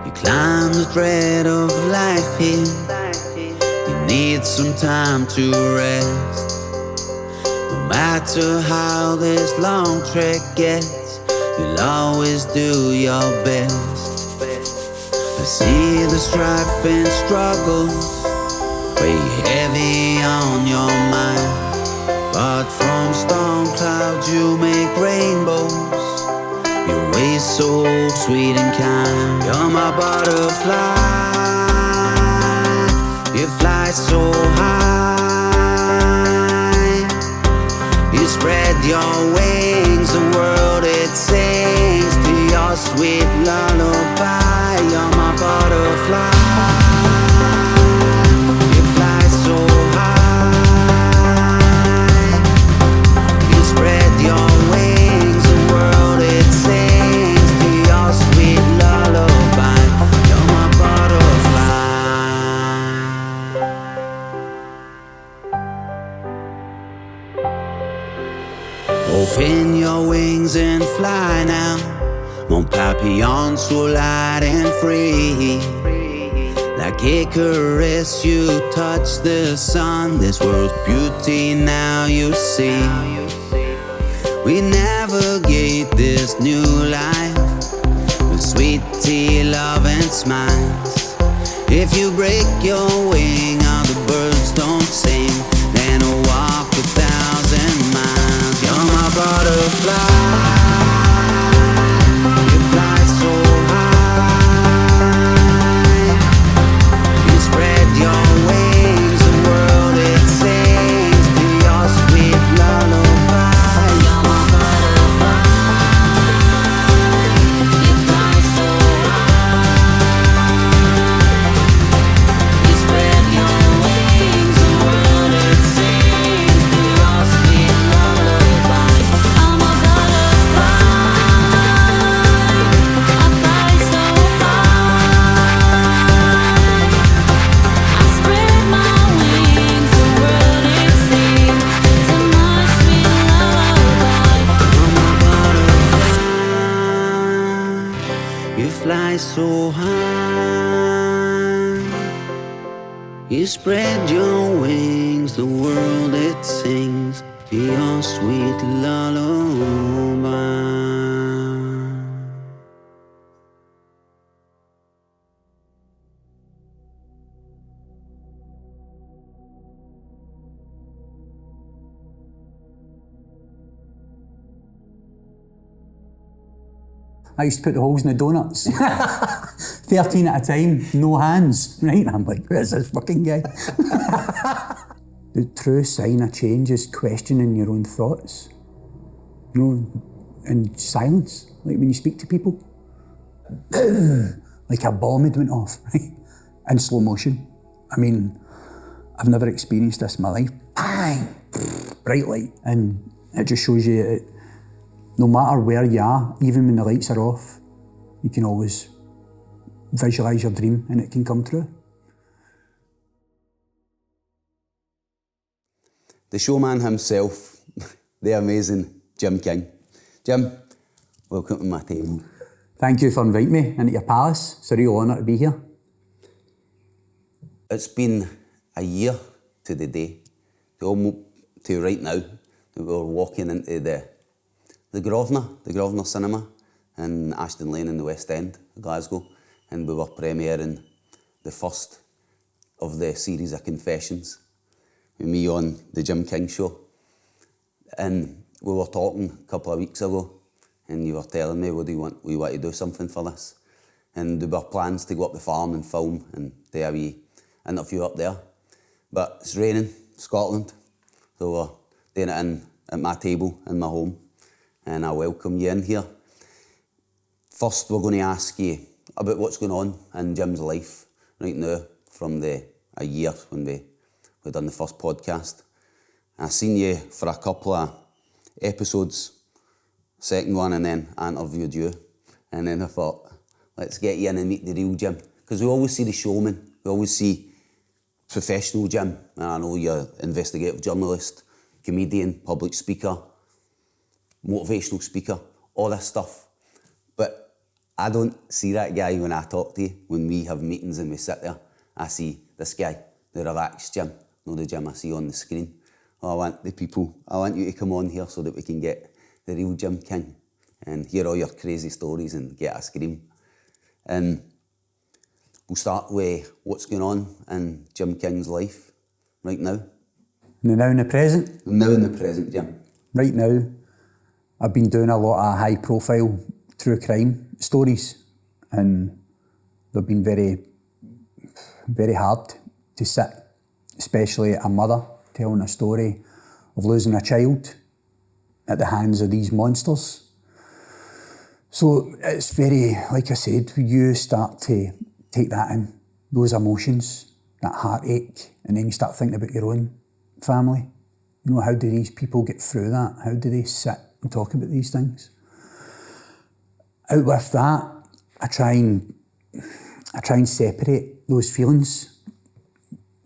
You climb the thread of life here. You need some time to rest. No matter how this long trek gets, you'll always do your best. I see the strife and struggles weigh heavy on your mind, but from storm clouds you make rainbows. Your way's so sweet and kind. You're my butterfly. You fly so high. You spread your wings, the world it sings to your sweet lullaby. You're my butterfly. You fly so high. You spread your wings, the world it sings to your sweet lullaby. You're my butterfly. Open your wings and fly now. Mon papillon so light and free. Like Icarus you touch the sun. This world's beauty now you see. We navigate this new life with sweet tea, love and smiles. If you break your wing, all the birds don't sing, then I'll walk 1,000 miles. You're my butterfly. You fly so high. You spread your wings, the world it sings to your sweet lullaby. You're my butterfly. You fly so high. You spread your wings, the world it sings to your sweet lullaby. I'm a butterfly. I fly so high. I spread my wings, the world it sings to my sweet lullaby. I'm a butterfly. You fly so high. You spread your wings, the world it sings to your sweet lullaby. I used to put the holes in the donuts. 13 at a time, no hands. Right? And I'm like, where's this fucking guy? The true sign of change is questioning your own thoughts. You know, in silence, like when you speak to people. Like a bomb had went off, right? In slow motion. I mean, I've never experienced this in my life. Bang! Bright light. And it just shows you that no matter where you are, even when the lights are off, you can always visualise your dream and it can come true. The showman himself, the amazing Jim King. Jim, welcome to my table. Thank you for inviting me into your palace. It's a real honour to be here. It's been a year to the day, to right now, that we're walking into the Grosvenor Cinema in Ashton Lane in the West End of Glasgow, and we were premiering the first of the series of Confessions with me on the Jim King Show. And we were talking a couple of weeks ago, and you were telling me, we want to do something for this. And there were plans to go up the farm and film and do a wee interview up there. But it's raining, Scotland, so we're doing it at my table in my home. And I welcome you in here. First, we're going to ask you about what's going on in Jim's life right now from a year when we done the first podcast. I seen you for a couple of episodes, second one, and then I interviewed you. And then I thought, let's get you in and meet the real Jim. Because we always see the showman, we always see professional Jim. And I know you're an investigative journalist, comedian, public speaker, motivational speaker, all this stuff. But I don't see that guy when I talk to you, when we have meetings and we sit there. I see this guy, the relaxed Jim, not the Jim I see on the screen. I want you to come on here so that we can get the real Jim King and hear all your crazy stories and get a scream. And we'll start with what's going on in Jim King's life right now. Now in the present? Now in the present, Jim. Right now, I've been doing a lot of high profile true crime stories, and they've been very, very hard to sit, especially a mother telling a story of losing a child at the hands of these monsters. So it's very, like I said, you start to take that in, those emotions, that heartache, and then you start thinking about your own family. You know, how do these people get through that? How do they sit and talk about these things? Out with that, I try and separate those feelings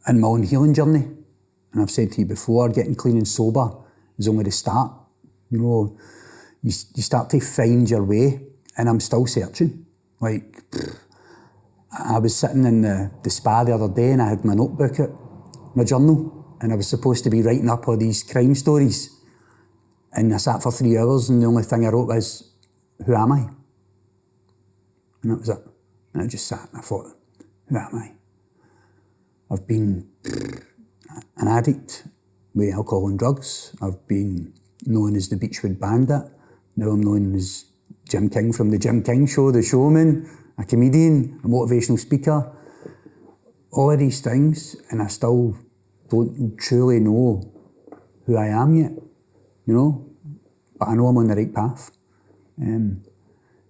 in my own healing journey. And I've said to you before, getting clean and sober is only the start. You know, you start to find your way, and I'm still searching. Like, I was sitting in the spa the other day and I had my notebook out, my journal, and I was supposed to be writing up all these crime stories. And I sat for 3 hours and the only thing I wrote was, who am I? And that was it. And I just sat and I thought, who am I? I've been an addict with alcohol and drugs. I've been known as the Beachwood Bandit. Now I'm known as Jim King from the Jim King Show, the showman, a comedian, a motivational speaker. All of these things, and I still don't truly know who I am yet, you know? But I know I'm on the right path.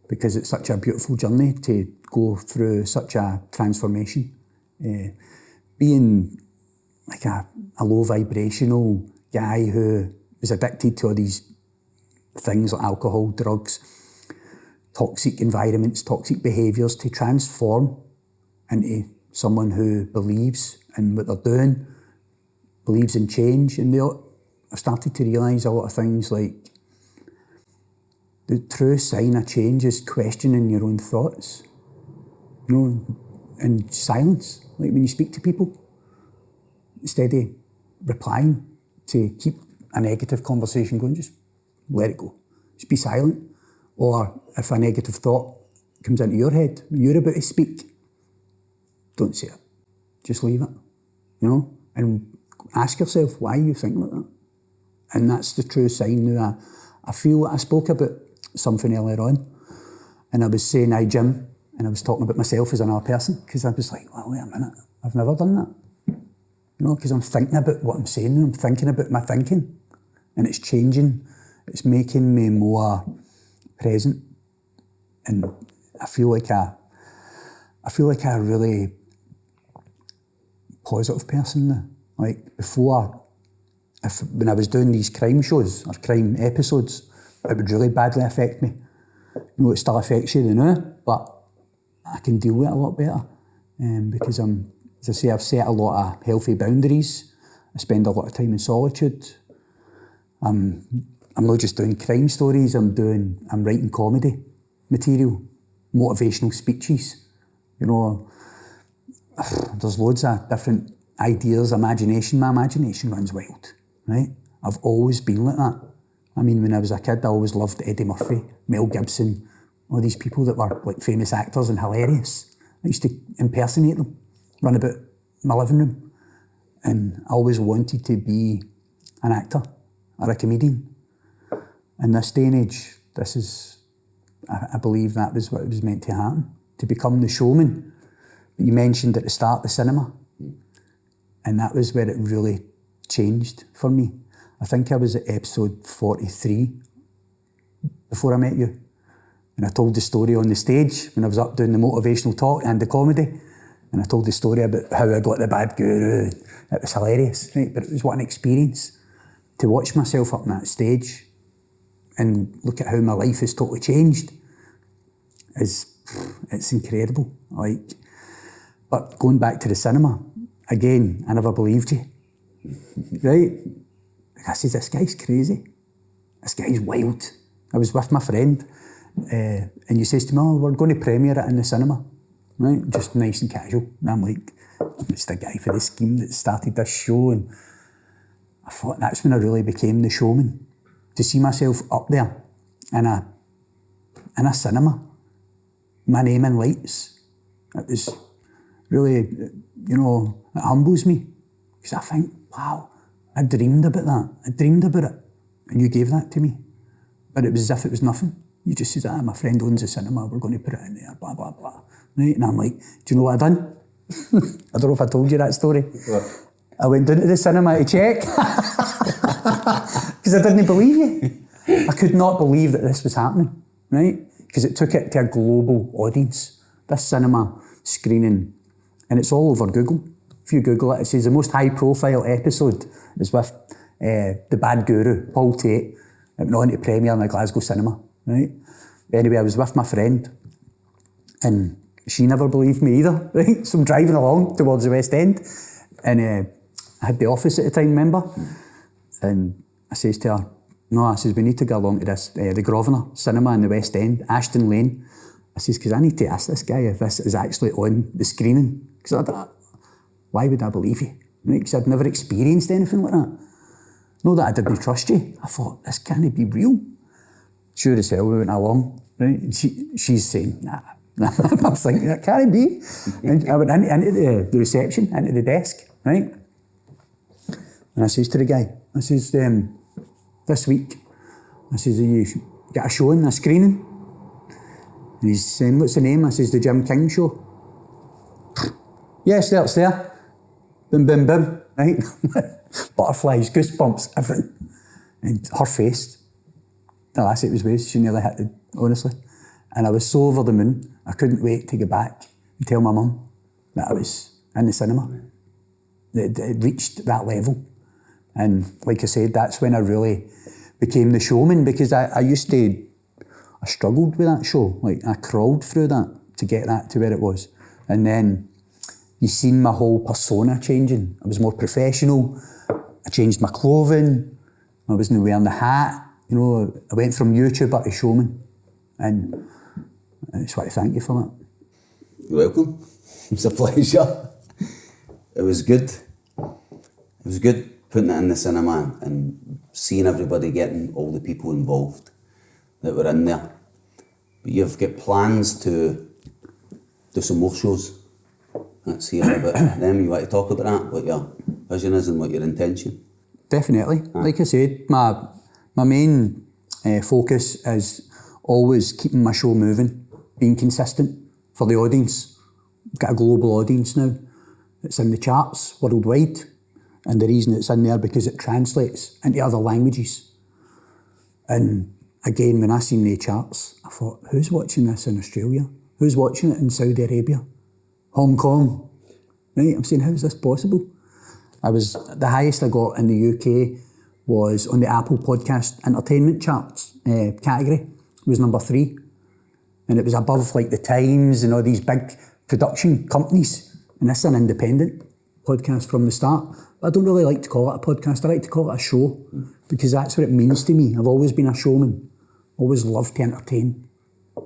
Because it's such a beautiful journey to go through such a transformation. Being like a low vibrational guy who was addicted to all these things like alcohol, drugs, toxic environments, toxic behaviours, to transform into someone who believes in what they're doing, believes in change. And I've started to realise a lot of things like the true sign of change is questioning your own thoughts, you know, and silence. Like when you speak to people, instead of replying, to keep a negative conversation going, just let it go. Just be silent. Or if a negative thought comes into your head, when you're about to speak, don't say it. Just leave it, you know, and ask yourself why you think like that. And that's the true sign now. I feel I spoke about something earlier on, and I was saying, hi Jim, and I was talking about myself as another person, because I was like, well, wait a minute, I've never done that. You know, because I'm thinking about what I'm saying, I'm thinking about my thinking, and it's changing, it's making me more present, and I feel like a really positive person now. Like before, when I was doing these crime shows or crime episodes, it would really badly affect me. You know, it still affects you now, but I can deal with it a lot better because as I say, I've set a lot of healthy boundaries. I spend a lot of time in solitude. I'm not just doing crime stories, I'm writing comedy material, motivational speeches. You know, there's loads of different ideas, imagination. My imagination runs wild, right? I've always been like that. I mean, when I was a kid, I always loved Eddie Murphy, Mel Gibson, all these people that were like famous actors and hilarious. I used to impersonate them, run about my living room. And I always wanted to be an actor or a comedian. In this day and age, I believe that was what was meant to happen, to become the showman. But you mentioned at the start the cinema. And that was where it really changed for me. I think I was at episode 43 before I met you. And I told the story on the stage when I was up doing the motivational talk and the comedy. And I told the story about how I got the BadGuru. It was hilarious, right? But it was what an experience to watch myself up on that stage and look at how my life has totally changed. It's incredible. But going back to the cinema, again, I never believed you, right? I said, this guy's crazy. This guy's wild. I was with my friend and he says to me, oh, we're going to premiere it in the cinema, right? Just nice and casual. And I'm like, I'm just a guy for the scheme that started this show. And I thought that's when I really became the showman. To see myself up there in a cinema, my name in lights, it was really, it humbles me. Because I think, wow, I dreamed about that. I dreamed about it. And you gave that to me. But it was as if it was nothing. You just said, my friend owns a cinema, we're going to put it in there, blah, blah, blah. Right? And I'm like, do you know what I done? I don't know if I told you that story. What? I went down to the cinema to check. Because I didn't believe you. I could not believe that this was happening, right? Because it took it to a global audience. This cinema screening, and it's all over Google. If you Google it, it says the most high-profile episode is with the BadGuru, Paul Tate. It went on to premiere in a Glasgow cinema, right? Anyway, I was with my friend, and she never believed me either, right? So I'm driving along towards the West End, and I had the office at the time, remember? And I says to her, no, I says, we need to go along to this, the Grosvenor Cinema in the West End, Ashton Lane. I says, because I need to ask this guy if this is actually on the screening. Because why would I believe you? Because I'd never experienced anything like that. Not that I didn't trust you. I thought, this can't be real. Sure as hell, we went along, right? And she's saying, nah. I'm thinking, that can't be. And I went into the reception, into the desk, right? And I says to the guy, I says, this week, I says, you got a showing, a screening? And he's saying, what's the name? I says, the Jim King Show. Yes, there, it's there. Boom, boom, boom, right? Butterflies, goosebumps, everything. And her face, the last it was with, she nearly hit it, honestly. And I was so over the moon, I couldn't wait to get back and tell my mum that I was in the cinema. It reached that level. And like I said, that's when I really became the showman, because I struggled with that show. Like, I crawled through that to get that to where it was. And then you seen my whole persona changing. I was more professional. I changed my clothing. I wasn't wearing the hat. I went from YouTuber to showman. And I just want to thank you for that. You're welcome. It's a pleasure. It was good. It was good putting it in the cinema and seeing everybody, getting all the people involved that were in there. But you've got plans to do some more shows. Let's hear about them. You want to talk about that? What your vision is and what your intention? Definitely. Like I said, my main focus is always keeping my show moving, being consistent for the audience. We've got a global audience now. It's in the charts worldwide. And the reason it's in there because it translates into other languages. And again, when I seen the charts, I thought, who's watching this in Australia? Who's watching it in Saudi Arabia? Hong Kong? Right? I'm saying, how is this possible? The highest I got in the UK was on the Apple Podcast Entertainment Charts category. It was number 3. And it was above like the Times and all these big production companies. And this is an independent podcast from the start. But I don't really like to call it a podcast. I like to call it a show because that's what it means to me. I've always been a showman. Always loved to entertain,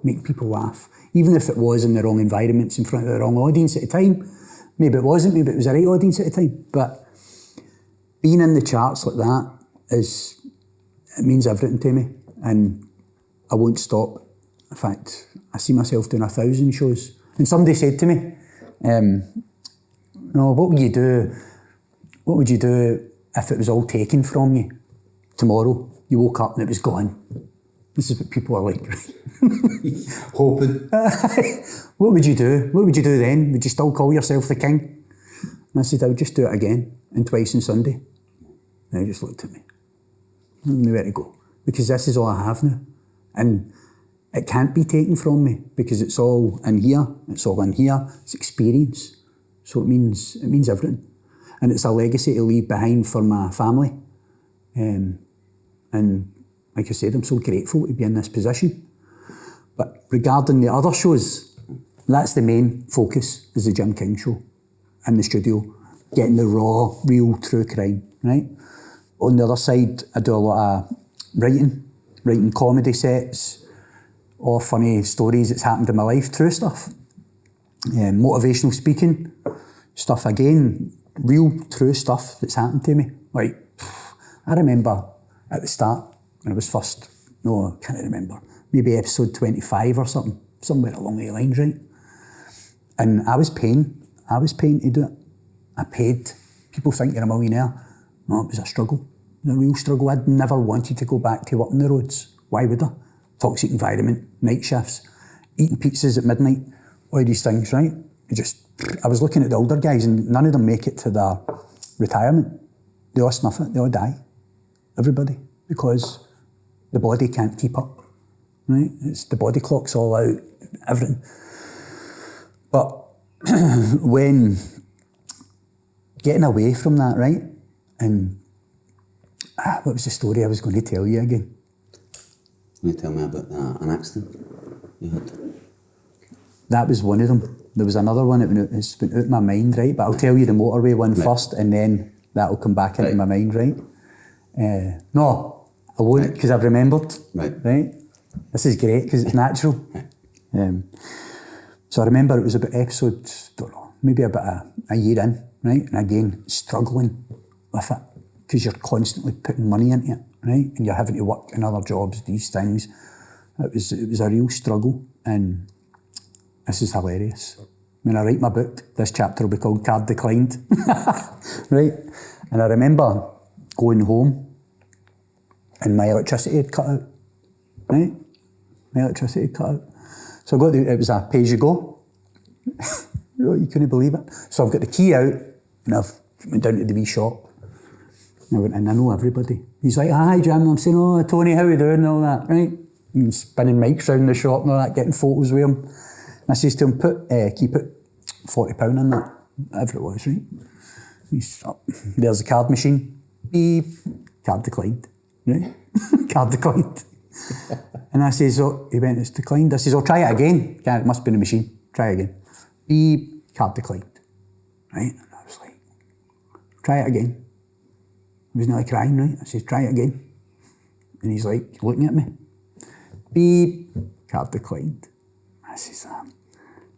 make people laugh. Even if it was in the wrong environments in front of the wrong audience at the time. Maybe it wasn't, maybe it was the right audience at the time. But being in the charts like that it means everything to me. And I won't stop. In fact, I see myself doing 1,000 shows. And somebody said to me, what would you do? What would you do if it was all taken from you tomorrow? You woke up and it was gone. This is what people are like. Hoping. What would you do? What would you do then? Would you still call yourself the king? And I said, I would just do it again and twice on Sunday. And he just looked at me. I knew where to go. Because this is all I have now. And it can't be taken from me because it's all in here. It's all in here. It's experience. So it means everything. And it's a legacy to leave behind for my family. And like I said, I'm so grateful to be in this position. But regarding the other shows, that's the main focus, is the Jim King Show in the studio, getting the raw, real, true crime, right? On the other side, I do a lot of writing comedy sets, or funny stories that's happened in my life, true stuff. Motivational speaking, stuff again, real true stuff that's happened to me. Like, I remember at the start, when I was first, no, I can't remember, maybe episode 25 or something, somewhere along the lines, right? And I was paying to do it. I paid. People think you're a millionaire. No, it was a struggle. It was a real struggle. I'd never wanted to go back to working the roads. Why would I? Toxic environment, night shifts, eating pizzas at midnight, all these things, right? I was looking at the older guys and none of them make it to their retirement. They all snuff it, they all die. Everybody. Because the body can't keep up, right? It's the body clock's all out, everything. But when getting away from that, right? And what was the story I was going to tell you again? Can you tell me about an accident you had? That was one of them. There was another one that's been out of my mind, right? But I'll tell you the motorway one first, and then that'll come back into my mind, right? No, I won't, because I've remembered. Right? This is great, because it's natural. So I remember it was about episode, don't know, maybe about a year in, right? And again, struggling with it, because you're constantly putting money into it, right? And you're having to work in other jobs, these things. It was a real struggle, and this is hilarious. When I write my book, this chapter will be called Card Declined, right? And I remember going home and my electricity had cut out, right? My electricity had cut out. So it was a pay-as-you-go. You couldn't believe it. So I've got the key out and I've went down to the wee shop. And I went in, I know everybody. He's like, hi Jim, I'm saying, oh Tony, how you doing and all that, right? And spinning mics around the shop and all that, getting photos with him. And I says to him, keep it £40 in that, whatever it was, right? He's up. There's the card machine. Beep. Card declined, right? Card declined. And I says, oh, he went, it's declined. I says, oh, try it again. It must be in the machine. Try again. Beep. Card declined, right? And I was like, try it again. He was nearly crying, right? I says, try it again. And he's like, looking at me. Beep. Card declined. I says,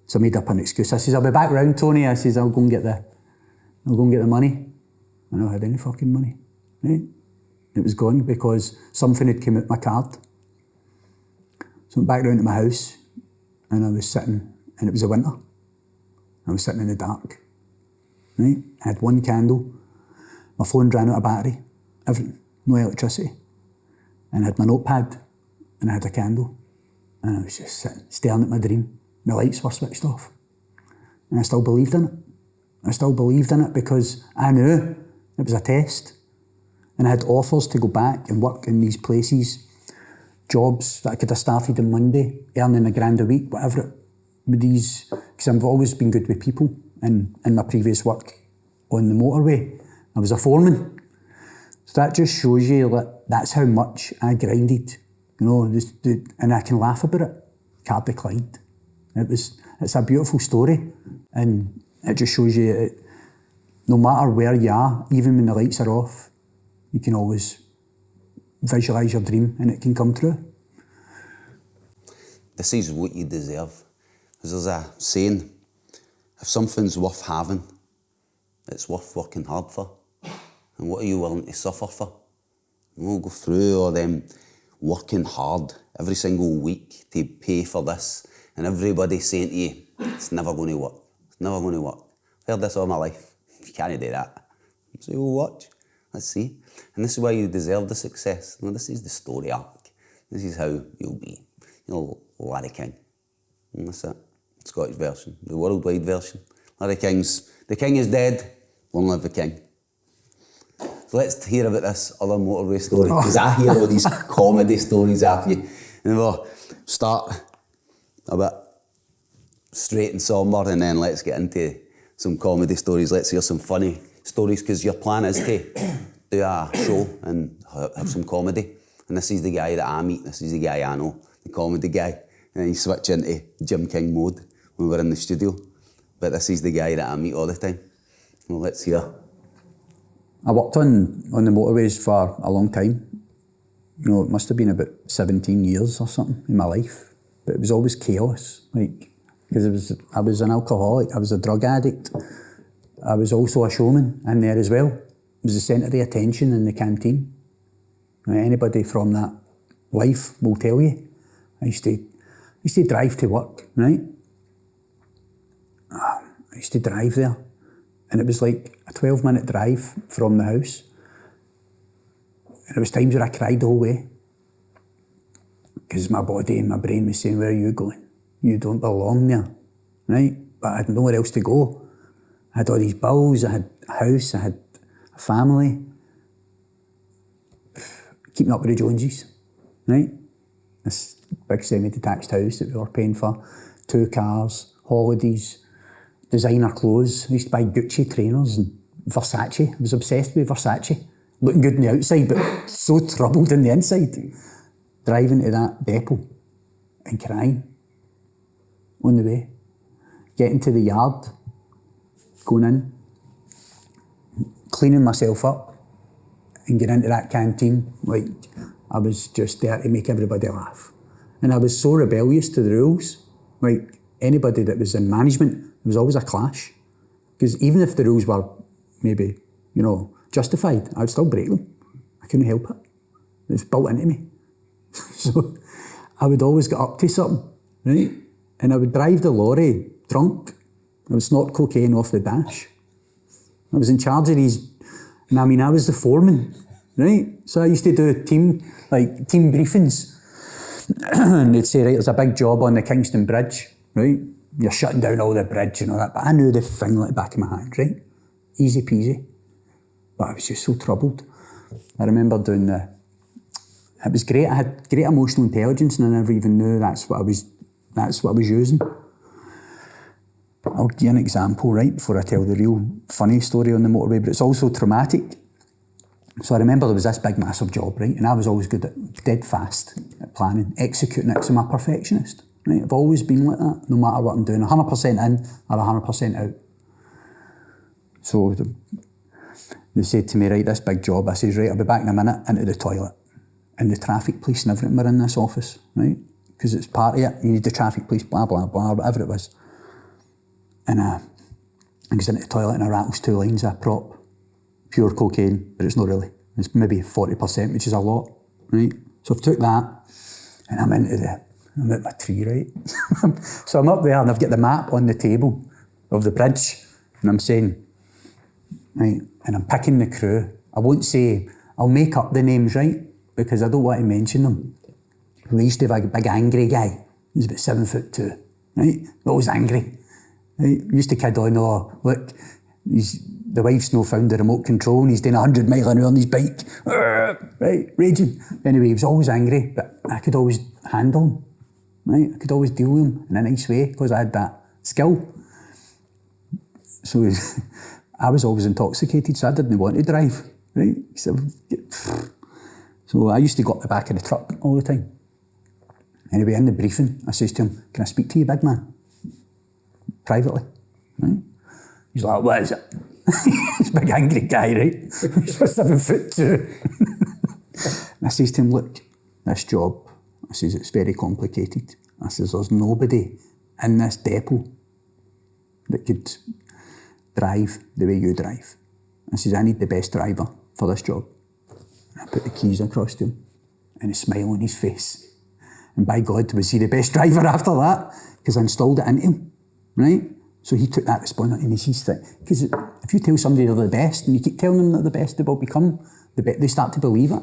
so I made up an excuse. I says, I'll be back round, Tony. I says, I'll go and get the money. I don't have any fucking money, right? It was gone because something had come out my card. So I went back round to my house and I was sitting, and it was a winter. I was sitting in the dark, right? I had one candle. My phone ran out of battery, everything, no electricity. And I had my notepad and I had a candle. And I was just sitting, staring at my dream. My lights were switched off. And I still believed in it. I still believed in it because I knew it was a test. And I had offers to go back and work in these places, jobs that I could have started on Monday, earning £1,000 a week, whatever with these, because I've always been good with people. And in my previous work on the motorway, I was a foreman. So that just shows you that that's how much I grinded, you know, and I can laugh about it. Card declined. It's a beautiful story, and it just shows you no matter where you are, even when the lights are off, you can always visualise your dream and it can come true. This is what you deserve. Because there's a saying, if something's worth having, it's worth working hard for. And what are you willing to suffer for? We'll go through all them working hard every single week to pay for this, and everybody saying to you, it's never going to work. It's never going to work. I've heard this all my life. You can't do that. So we'll watch. Let's see. And this is why you deserve the success. Now, this is the story arc. This is how you'll be. You'll Larry King. And that's it. Scottish version. The worldwide version. Larry King's, the king is dead, long live the king. So let's hear about this other motorway story, because I hear all these comedy stories after you. And we'll start a bit straight and sombre, and then let's get into some comedy stories. Let's hear some funny stories, because your plan is to do a show and have some comedy. And this is the guy that I meet, this is the guy I know, the comedy guy. And then you switch into Jim King mode when we're in the studio. But this is the guy that I meet all the time. Well, let's hear. I worked on the motorways for a long time. You know, it must have been about 17 years or something in my life. but it was always chaos, like, because I was an alcoholic, I was a drug addict, I was also a showman in there as well. It was the centre of attention in the canteen. Right? Anybody from that life will tell you. I used to drive to work, right? I used to drive there, and it was like a 12-minute drive from the house. And there was times where I cried the whole way, because my body and my brain was saying, where are you going? You don't belong there, right? But I had nowhere else to go. I had all these bills, I had a house, I had a family. Keeping up with the Joneses, right? This big semi-detached house that we were paying for, 2 cars, holidays, designer clothes. I used to buy Gucci trainers and Versace. I was obsessed with Versace. Looking good on the outside, but so troubled on the inside. Driving to that depot and crying on the way. Getting to the yard, going in, cleaning myself up, and getting into that canteen like I was just there to make everybody laugh. And I was so rebellious to the rules. Like anybody that was in management, there was always a clash. Because even if the rules were maybe, justified, I would still break them. I couldn't help it. It was built into me. So I would always get up to something, right? And I would drive the lorry drunk. I would snort cocaine off the dash. I was in charge of these, and I was the foreman, right? So I used to do team briefings. And they'd say, right, there's a big job on the Kingston Bridge, right? You're shutting down all the bridge and all that. But I knew the thing like the back of my hand, right? Easy peasy. But I was just so troubled. I remember it was great. I had great emotional intelligence and I never even knew that's what I was using. I'll give you an example, right, before I tell the real funny story on the motorway, but it's also traumatic. So I remember there was this big, massive job, right, and I was always good at, dead fast at planning, executing it, because I'm a perfectionist, right? I've always been like that, no matter what I'm doing, 100% in or 100% out. So they said to me, right, this big job, I says, right, I'll be back in a minute, into the toilet. And the traffic police and everything were in this office, right? Because it's part of it, you need the traffic police, blah, blah, blah, whatever it was. And I goes into the toilet and I rattles 2 lines of prop, pure cocaine, but it's not really. It's maybe 40%, which is a lot, right? So I've took that and I'm at my tree, right? So I'm up there and I've got the map on the table of the bridge and I'm saying, right, and I'm picking the crew. I won't say, I'll make up the names, right? Because I don't want to mention them. We used to have a big angry guy. He was about 7'2", right? Always angry. Right? We used to kid on, look, the wife's no found the remote control and he's doing 100 mile an hour on his bike. Right, raging. Anyway, he was always angry, but I could always handle him. Right? I could always deal with him in a nice way because I had that skill. So I was always intoxicated, so I didn't want to drive. Right? So I used to go up the back of the truck all the time. Anyway, in the briefing, I says to him, can I speak to you, big man? Privately. Right? He's like, what is it? He's a big angry guy, right? He's 7'2". And I says to him, look, this job, I says, it's very complicated. I says, there's nobody in this depot that could drive the way you drive. I says, I need the best driver for this job. I put the keys across to him and a smile on his face. And by God, was he the best driver after that? Because I installed it into him, right? So he took that responsibility and he's like, because if you tell somebody they're the best and you keep telling them they're the best, they will become the best, they start to believe it.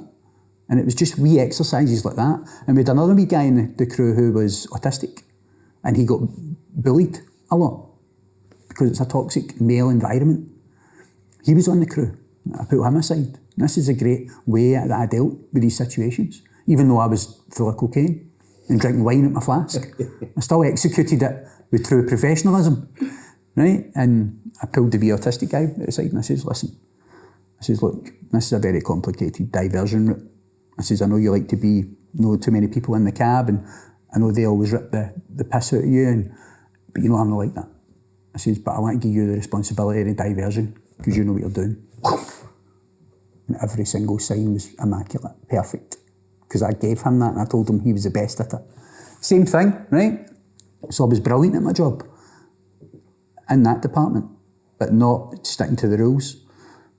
And it was just wee exercises like that. And we had another wee guy in the crew who was autistic and he got bullied a lot because it's a toxic male environment. He was on the crew. I put him aside. This is a great way that I dealt with these situations. Even though I was full of cocaine and drinking wine at my flask, I still executed it with true professionalism, right? And I pulled the wee autistic guy aside and I says, listen, I says, look, this is a very complicated diversion route. I says, I know you like to be, too many people in the cab and I know they always rip the piss out of you, but you know I'm not like that. I says, but I want to give you the responsibility of the diversion because you know what you're doing. And every single sign was immaculate, perfect. Because I gave him that and I told him he was the best at it. Same thing, right? So I was brilliant at my job in that department, but not sticking to the rules.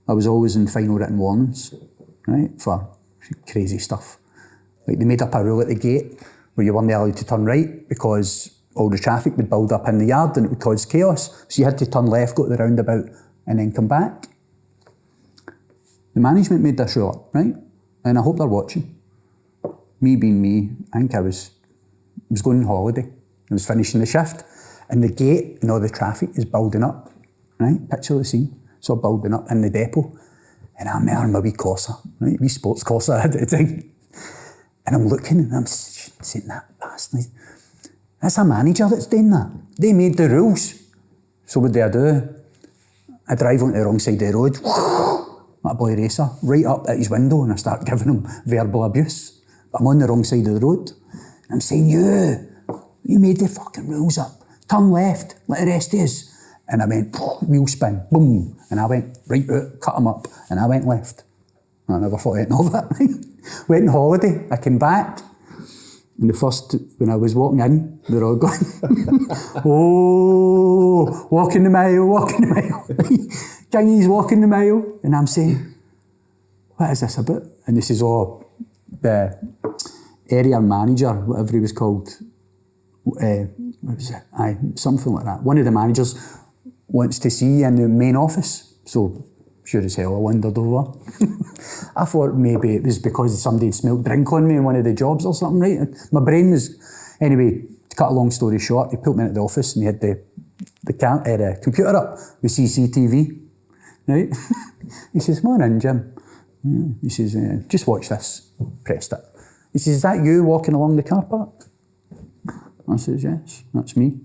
I was always in final written warnings, right, for crazy stuff. Like they made up a rule at the gate where you weren't allowed to turn right because all the traffic would build up in the yard and it would cause chaos. So you had to turn left, go to the roundabout and then come back. The management made this rule up, right? And I hope they're watching. Me being me, I think I was going on holiday. I was finishing the shift and the gate and all the traffic is building up, right? Picture the scene. It's all building up in the depot. And I'm there in my wee Corsa, right? Wee sports Corsa I had at the time. And I'm looking and I'm saying, that bastard. That's a manager that's doing that. They made the rules. So what do? I drive onto the wrong side of the road, like a boy racer, right up at his window and I start giving him verbal abuse. But I'm on the wrong side of the road. And I'm saying, you made the fucking rules up. Turn left, like the rest of us. And I went, wheel spin, boom. And I went right out, cut him up, and I went left. I never thought anything of it. Went on holiday, I came back, and when I was walking in, they were all going, oh, walking the mile. Kingy's walking the mile. And I'm saying, what is this about? And this is all the area manager, whatever he was called, what was it? Something like that. One of the managers wants to see you in the main office. So, sure as hell I wandered over. I thought maybe it was because somebody had smelled drink on me in one of the jobs or something, right? And my brain was... Anyway, to cut a long story short, he pulled me into the office and he had the computer up with CCTV, right? He says, come on in, Jim. He says, just watch this. Pressed it. He says, is that you walking along the car park? I says, yes, that's me.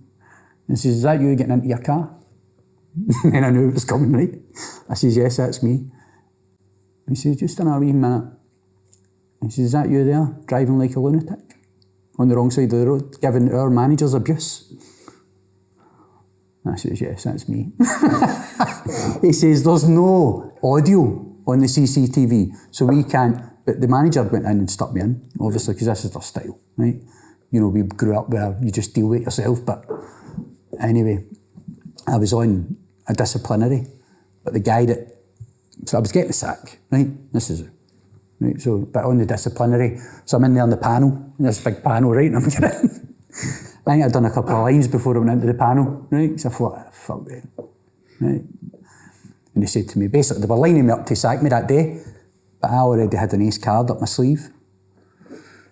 He says, is that you getting into your car? And I knew it was coming, right? I says, yes, that's me. He says, just in a wee minute. He says, is that you there, driving like a lunatic? On the wrong side of the road, giving our managers abuse? I says, yes, that's me. He says, there's no audio on the CCTV, so we can't... But the manager went in and stuck me in, obviously, because this is their style, right? You know, we grew up where you just deal with it yourself, but anyway, I was on a disciplinary, but the guy so I was getting the sack, right? This is it, right? So, but on the disciplinary, so I'm in there on the panel, this big panel, right? And I'm getting, I think I'd done a couple of lines before I went into the panel, right? So I thought, fuck it, right? And he said to me, basically, they were lining me up to sack me that day, but I already had an ace card up my sleeve.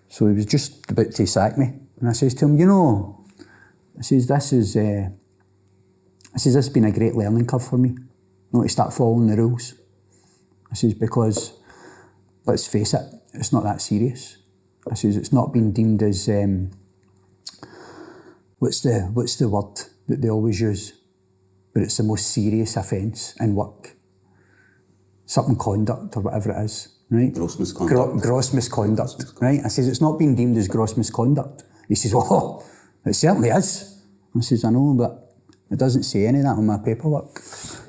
So he was just about to sack me. And I says to him, I says, this has been a great learning curve for me, not to start following the rules. I says, because, let's face it, it's not that serious. I says, it's not been deemed as, what's the word that they always use? But it's the most serious offence in work. Something conduct or whatever it is, right? Gross misconduct. Gross misconduct, right? I says, it's not been deemed as gross misconduct. He says, oh, it certainly is. I says, I know, but it doesn't say any of that on my paperwork.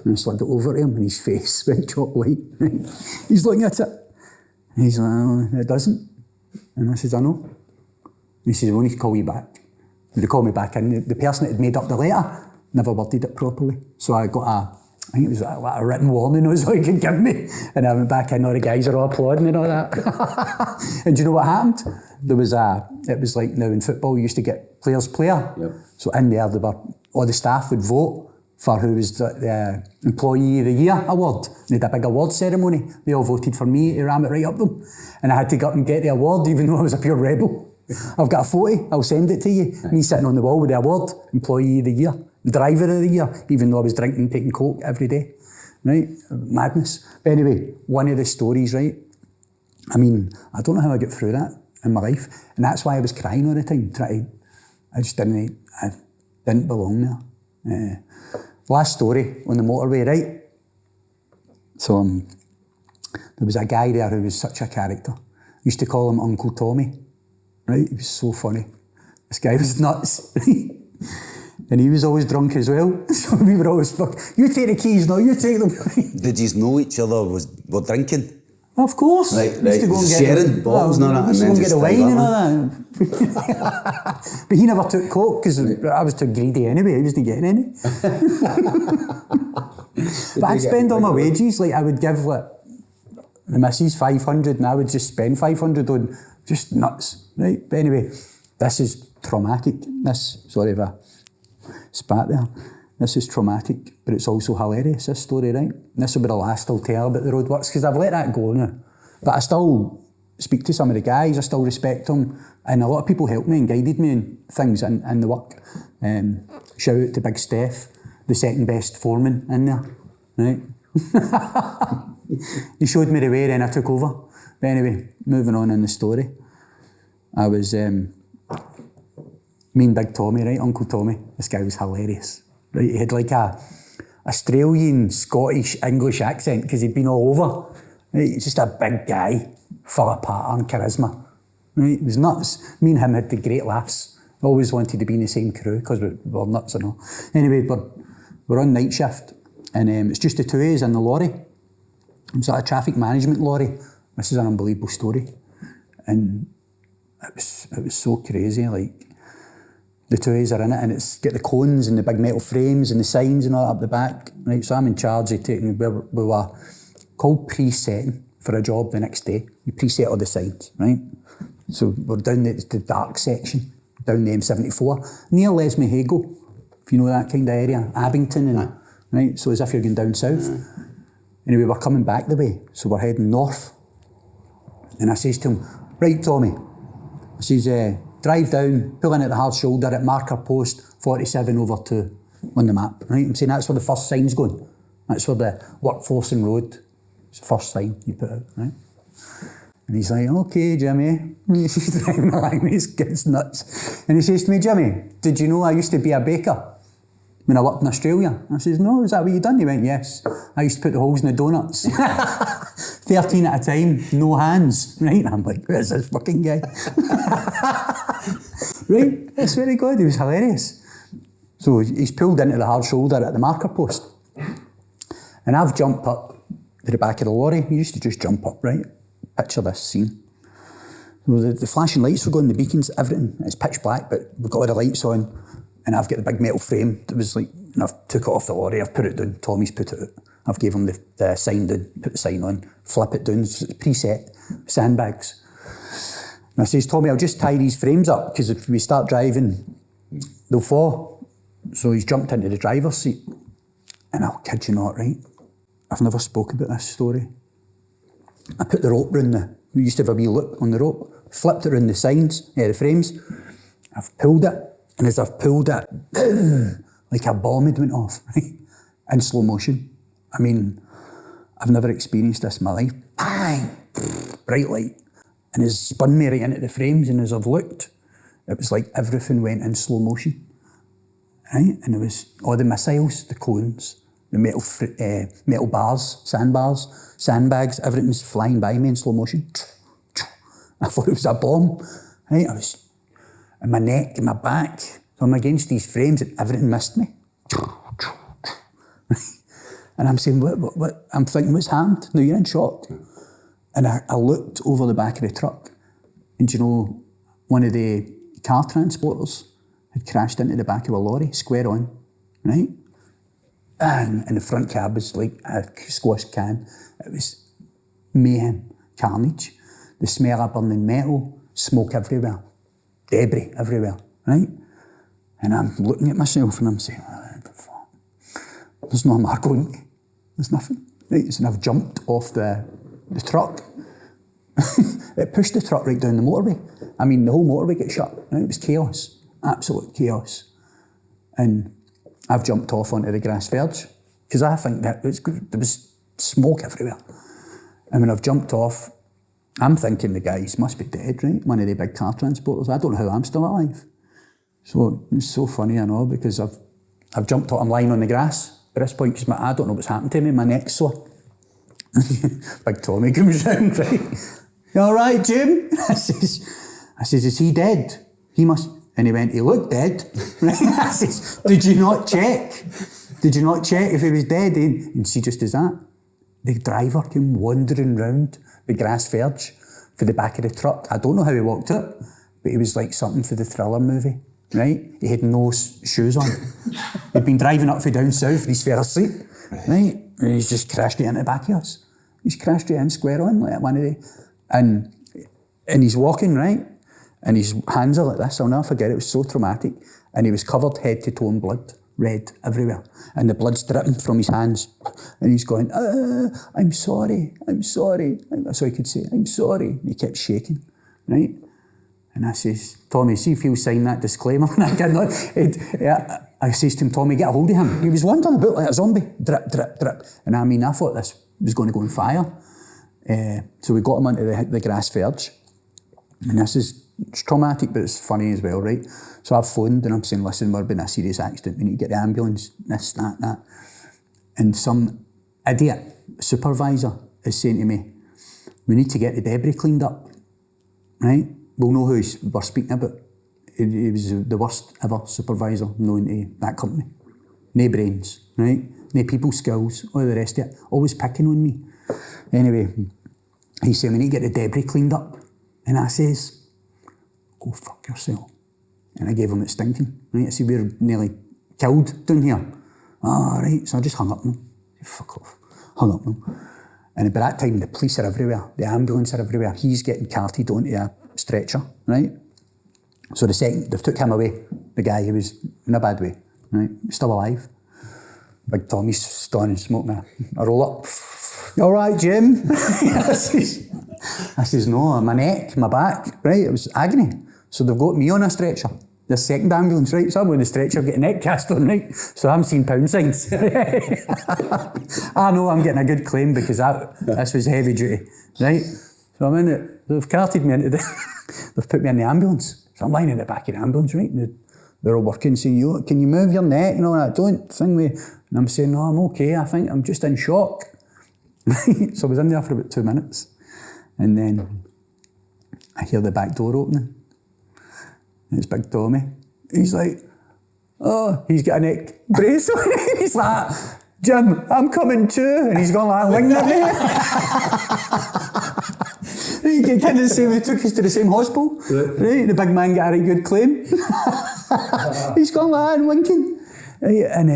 And I slid it over to him and his face went chalk white, right? He's looking at it. And he's like, oh, it doesn't. And I says, I know. And he says, I want to call you back. They called me back in. The person that had made up the letter never worded it properly. So I got I think it was a written warning was all he could give me. And I went back in, all the guys are all applauding and all that. And do you know what happened? It was like now in football, you used to get players player. Yep. So in there, all the staff would vote for who was the Employee of the Year award. They had a big award ceremony. They all voted for me to ram it right up them. And I had to go up and get the award, even though I was a pure rebel. I've got a photo, I'll send it to you. Right. Me sitting on the wall with the award, Employee of the Year, Driver of the Year, even though I was drinking, taking coke every day. Right? Madness. But anyway, one of the stories, right? I mean, I don't know how I got through that in my life. And that's why I was crying all the time. I didn't belong there. Last story on the motorway, right? So there was a guy there who was such a character. Used to call him Uncle Tommy. Right? He was so funny. This guy was nuts. And he was always drunk as well. So we were always, fuck, you take the keys, no, you take them. Did you know each other were drinking? Of course. Right. Used to go and get sharing bottles and all that. Used to go and and get the just wine and all that. But he never took coke because I was too greedy anyway. He wasn't getting any. But I'd spend all my wages. Like I would give like the missus 500 and I would just spend 500 on just nuts. Right. But anyway, this is traumatic. Sorry if I spat there. This is traumatic, but it's also hilarious, this story, right? And this will be the last I'll tell about the roadworks, because I've let that go now. But I still speak to some of the guys, I still respect them, and a lot of people helped me and guided me in things in the work. Shout out to Big Steph, the second best foreman in there, right? He showed me the way, then I took over. But anyway, moving on in the story. I was, me and Big Tommy, right, Uncle Tommy, this guy was hilarious. Right, he had like a Australian, Scottish, English accent because he'd been all over. Right, he's just a big guy, full of pattern, charisma. Right, it was nuts. Me and him had the great laughs. Always wanted to be in the same crew because we were nuts and all. Anyway, we're on night shift and it's just the two of us in the lorry. It was like a traffic management lorry. This is an unbelievable story. And it was so crazy, like, the two of us are in it and it's got the cones and the big metal frames and the signs and all that up the back, right? So I'm in charge of taking, we were called pre-setting for a job the next day. You pre-set all the signs, right? So we're down the dark section, down the M74, near Lesmahago, if you know that kind of area, Abington and right? So as if you're going down south. Anyway, we're coming back the way, so we're heading north. And I says to him, right Tommy, I says, drive down, pull in at the hard shoulder at marker post 47 over 2 on the map, right? I'm saying that's where the first sign's going. That's where the workforce and road is the first sign you put out, right? And he's like, okay, Jimmy. He's driving along, he gets nuts. And he says to me, Jimmy, did you know I used to be a baker when I worked in Australia? I says, no, is that what you done? He went, yes. I used to put the holes in the donuts. 13 at a time, no hands, right? And I'm like, where's this fucking guy? Right? That's very good, he was hilarious. So he's pulled into the hard shoulder at the marker post. And I've jumped up to the back of the lorry. We used to just jump up, right? Picture this scene. So the flashing lights were going, the beacons, everything. It's pitch black, but we've got all the lights on. And I've got the big metal frame that was like, and I've took it off the lorry, I've put it down, Tommy's put it out. I've gave him the sign down, put the sign on, flip it down, it's preset, sandbags. And I says, Tommy, I'll just tie these frames up, because if we start driving, they'll fall. So he's jumped into the driver's seat. And I'll kid you not, right? I've never spoken about this story. I put the rope round we used to have a wee loop on the rope, flipped it around the signs, the frames. I've pulled it, and as I've pulled it, like a bomb had went off, right? In slow motion. I mean, I've never experienced this in my life. Bang! Bright light. And it's spun me right into the frames, and as I've looked, it was like everything went in slow motion. Right? And it was all the missiles, the cones, the metal bars, sandbars, sandbags, everything was flying by me in slow motion. I thought it was a bomb. Right? I was in my neck, in my back, so I'm against these frames and everything missed me. And I'm saying, what? I'm thinking, what's happened? No, you're in shock. And I looked over the back of the truck, and you know, one of the car transporters had crashed into the back of a lorry, square on, right? And the front cab was like a squash can. It was mayhem, carnage. The smell of burning metal, smoke everywhere, debris everywhere, right? And I'm looking at myself and I'm saying, what the fuck? There's no more going. There's nothing, right? So I've jumped off the truck. It pushed the truck right down the motorway. I mean, the whole motorway got shut, right? It was chaos, absolute chaos. And I've jumped off onto the grass verge because I think that there was smoke everywhere. And when I've jumped off, I'm thinking the guys must be dead, right? One of the big car transporters. I don't know how I'm still alive. So it's so funny, I know, because I've jumped off, I'm lying on the grass at this point because I don't know what's happened to me, my neck's sore. Big Tommy comes round, right? You all right, Jim? I says, is he dead? He must, and he went, he looked dead. Right? I says, did you not check? Did you not check if he was dead? And she just does that. the driver came wandering round the grass verge for the back of the truck. I don't know how he walked it, but he was like something for the Thriller movie, right? He had no shoes on. He'd been driving up from down south, he's fell asleep, right? And he's just crashed it into the back of us. He's crashed it in square on, like one of the... And he's walking, right? And his hands are like this, I'll never forget it, was so traumatic. And he was covered head to toe in blood, red everywhere. And the blood's dripping from his hands. And he's going, I'm sorry. That's all he could say, I'm sorry. And he kept shaking, right? And I says, Tommy, see if he'll sign that disclaimer. I says to him, Tommy, get a hold of him. He was wandering about like a zombie, drip, drip, drip. And I mean, I thought this was going to go on fire. So we got him onto the grass verge. And this is traumatic, but it's funny as well, right? So I've phoned and I'm saying, listen, we're in a serious accident. We need to get the ambulance, this, that. And some idiot supervisor is saying to me, we need to get the debris cleaned up, right? We'll know who we're speaking about. He was the worst ever supervisor known to that company. No brains, right? No people skills, all the rest of it. Always picking on me. Anyway, he said, we need to get the debris cleaned up. And I says, go fuck yourself. And I gave him it stinking, right? I said, we're nearly killed down here. Right, so I just hung up on him. Fuck off. Hung up on him. And by that time, the police are everywhere. The ambulance are everywhere. He's getting carted onto a stretcher, right? So the second, they took him away. The guy, he was in a bad way, right? Still alive. Big Tommy's standing smoking a roll up. You all right, Jim? I says, no, my neck, my back, right? It was agony. So they've got me on a stretcher. The second ambulance, right? So I'm on the stretcher, getting neck cast on, right? So I'm seeing pound signs. I know I'm getting a good claim because this was heavy duty, right? So I'm in it. They've carted me into they've put me in the ambulance. So I'm lying in the back of the ambulance, right? And they're all working, saying, can you move your neck? You know, I don't think we... And I'm saying, no, I'm okay. I think I'm just in shock. So I was in there for about 2 minutes. And then I hear the back door opening. And it's Big Tommy. He's like, oh, he's got a neck brace on. He's like, Jim, I'm coming too. And he's going like, winging at me. He kind of say, they took us to the same hospital. Right? The big man got a right good claim. He's going like and winking. And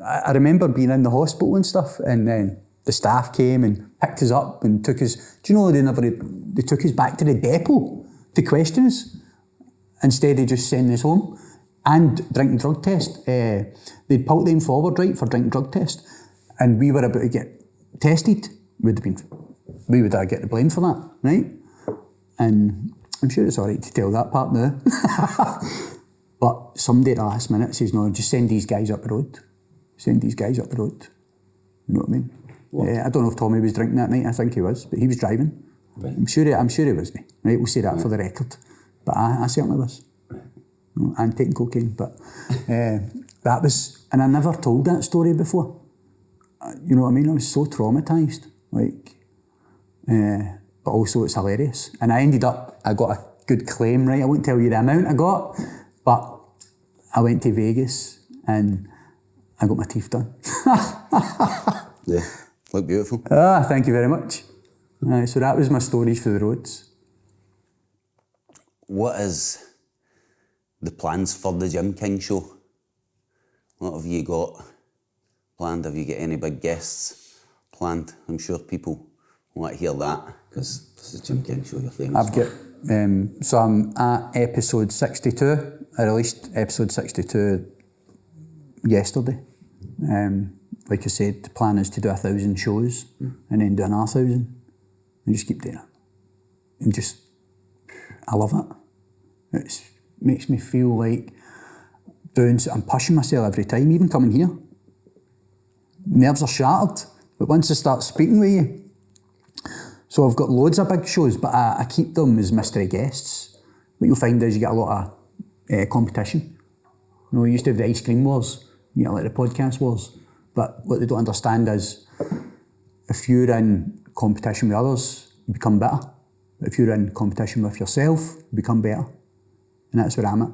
I remember being in the hospital and stuff, and then the staff came and picked us up and took us. Do you know they took us back to the depot to question us instead of just sending us home and drink and drug test. They'd pulled them forward, right, for drink and drug test, and we were about to get tested. We would get the blame for that, right? And I'm sure it's all right to tell that part now. But somebody at the last minute says, no, just send these guys up the road. Send these guys up the road. You know what I mean? I don't know if Tommy was drinking that night. I think he was, but he was driving. Right. I'm sure he was me. Right, we'll say that for the record. But I certainly was. And taking cocaine, but that was, and I never told that story before. You know what I mean? I was so traumatised, but also it's hilarious. And I got a good claim, right? I won't tell you the amount I got, but I went to Vegas and I got my teeth done. Yeah, look beautiful. Thank you very much. So that was my stories for the roads. What is the plans for the Jim King show? What have you got planned? Have you got any big guests planned? I'm sure people want to hear that because this is Jim King show, you're famous. I've got, so I'm at episode 62. I released episode 62 yesterday. Like I said, the plan is to do 1,000 shows and then do another 1,000 and just keep doing it. And just, I love it. It makes me feel like I'm pushing myself every time, even coming here. Nerves are shattered, but once I start speaking with you, so I've got loads of big shows, but I keep them as mystery guests. What you'll find is you get a lot of competition. You know, we used to have the ice cream wars, you know, like the podcast wars, but what they don't understand is if you're in competition with others, you become better. But if you're in competition with yourself, you become better. And that's where I'm at.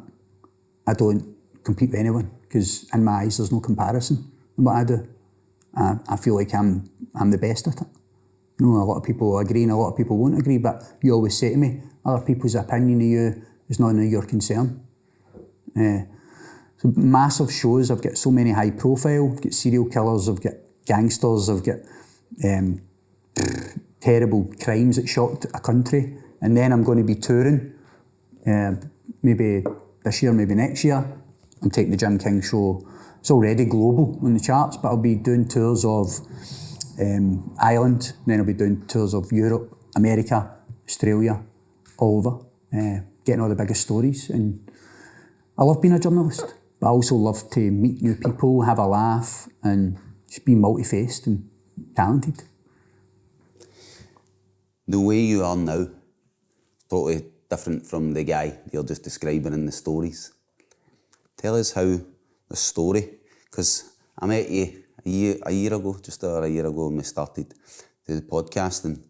I don't compete with anyone because in my eyes there's no comparison in what I do. I feel like I'm I'm the best at it. You know, a lot of people agree and a lot of people won't agree, but you always say to me, other people's opinion of you is none of your concern. So massive shows, I've got so many high profile, I've got serial killers, I've got gangsters, I've got terrible crimes that shocked a country, and then I'm going to be touring, maybe this year, maybe next year. I'm taking the Jim King show. It's already global on the charts, but I'll be doing tours of Ireland, then I'll be doing tours of Europe, America, Australia, all over, getting all the biggest stories. And I love being a journalist, but I also love to meet new people, have a laugh, and just be multi-faced and talented. The way you are now is totally different from the guy you're just describing in the stories. Tell us how the story, because I met you a year ago, just over a year ago when we started the podcast, and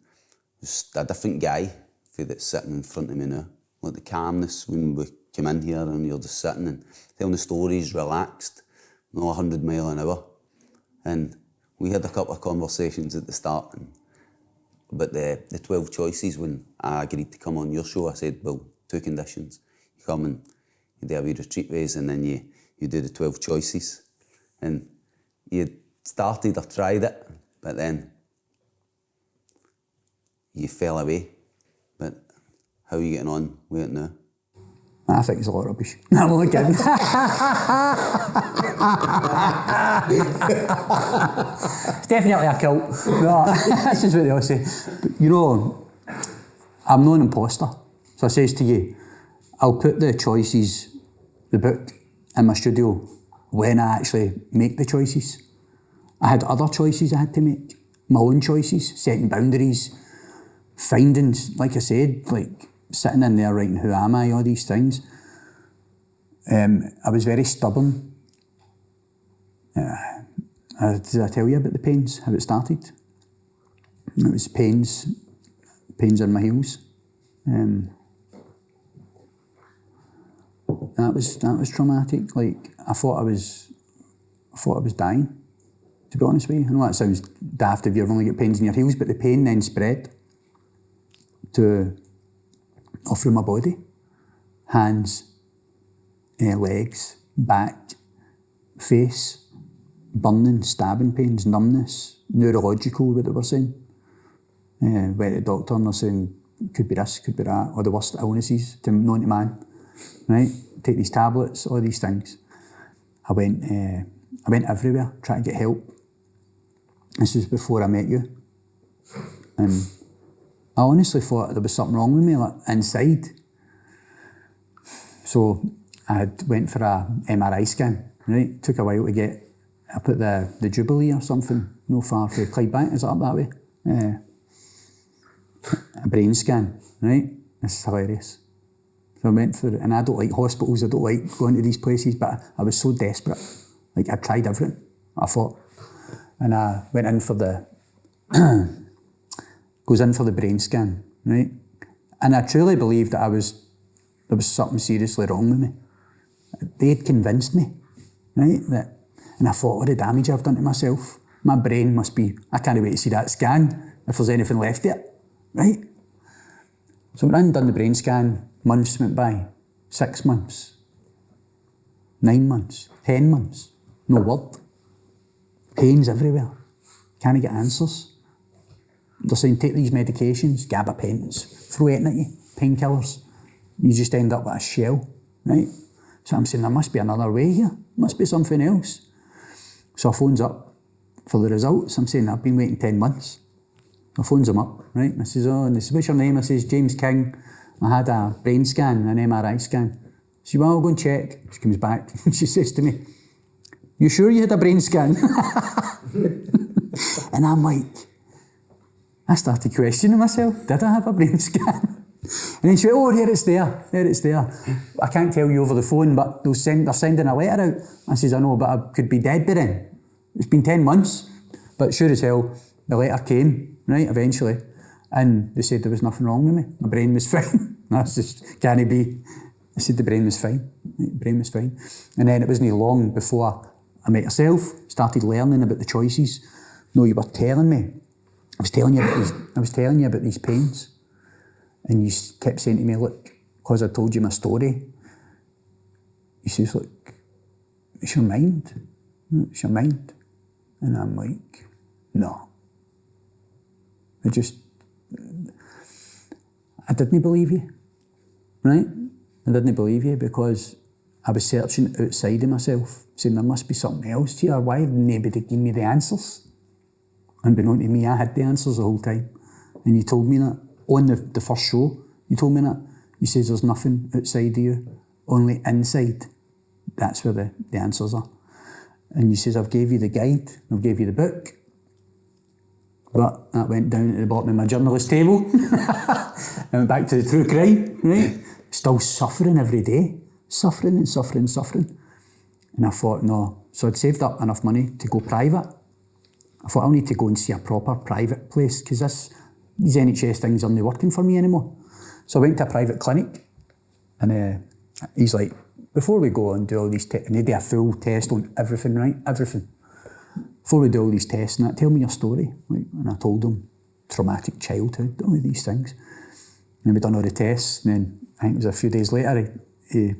just a different guy that's sitting in front of me now. Like the calmness when we came in here and you're just sitting and telling the stories, relaxed, not 100 miles an hour. And we had a couple of conversations at the start about the 12 choices. When I agreed to come on your show, I said, well, 2 conditions. You come and you do a wee retreat ways, and then you do the 12 choices. And you started or tried it, but then you fell away. But how are you getting on with it now? I think it's a lot of rubbish. No, I'm only kidding. It's definitely a cult. No, that's just what they all say. But, you know, I'm not an imposter. So I says to you, I'll put the choices, the book, in my studio when I actually make the choices. I had other choices I had to make, my own choices, setting boundaries, finding, like I said, like sitting in there writing who am I, all these things. I was very stubborn. Did I tell you about the pains, how it started? It was pains in my heels. That was traumatic. Like I thought I was dying, to be honest with you. I know that sounds daft if you've only got pains in your heels, but the pain then spread all through my body, hands, legs, back, face, burning, stabbing pains, numbness, neurological, what they were saying. Went to the doctor and they're saying, could be this, could be that, or the worst illnesses known to man, right? Take these tablets, all these things. I went everywhere, trying to get help. This was before I met you. And I honestly thought there was something wrong with me, like, inside. So I went for a MRI scan, right? Took a while to get, I put the Jubilee or something, no far from Clydebank, is it up that way? A brain scan, right? This is hilarious. So I went for it, and I don't like hospitals, I don't like going to these places, but I was so desperate. Like I tried everything, I thought. And I went in for goes in for the brain scan, right? And I truly believed that there was something seriously wrong with me. They had convinced me, right? And I thought, what the damage I've done to myself. My brain must be, I can't wait to see that scan, if there's anything left of it, right? So when I done the brain scan, months went by, 6 months, 9 months, 10 months, no word. Pains everywhere, can't get answers. They're saying, take these medications, gabapentins, throw it at you, painkillers. You just end up with a shell, right? So I'm saying, there must be another way here. Must be something else. So I phones up for the results. I'm saying, I've been waiting 10 months. I phones him up, right? And I says, what's your name? I says, James King. I had a brain scan, an MRI scan. She says, well, I'll go and check. She comes back and she says to me, you sure you had a brain scan? And I'm like, I started questioning myself. Did I have a brain scan? And then she went, there it's there. I can't tell you over the phone, but they're sending a letter out. I says, I know, but I could be dead by then. It's been 10 months. But sure as hell, the letter came, right, eventually. And they said there was nothing wrong with me. My brain was fine. That's just, can't it be? They said the brain was fine. The brain was fine. And then it wasn't long before I met yourself, started learning about the choices, no, you were telling me, I was telling you about these pains, and you kept saying to me, look, because I told you my story, he says, look, it's your mind. It's your mind. And I'm like, no. I didn't believe you, right? I didn't believe you because I was searching outside of myself, saying there must be something else here. Why had nobody given me the answers? Unbeknown to me, I had the answers the whole time. And you told me that on the first show. You told me that. You says there's nothing outside of you, only inside. That's where the answers are. And you says, I've gave you the guide, I've gave you the book. But that went down at the bottom of my journalist table. I went back to the true crime, right? Still suffering every day. Suffering and suffering and suffering. And I thought, no. So I'd saved up enough money to go private. I thought, I'll need to go and see a proper private place because these NHS things aren't working for me anymore. So I went to a private clinic and he's like, before we go and do all these tests, and they do a full test on everything, right? Everything. Before we do all these tests and that, tell me your story. Like, and I told him, traumatic childhood, all of these things. And we done all the tests, and then I think it was a few days later, he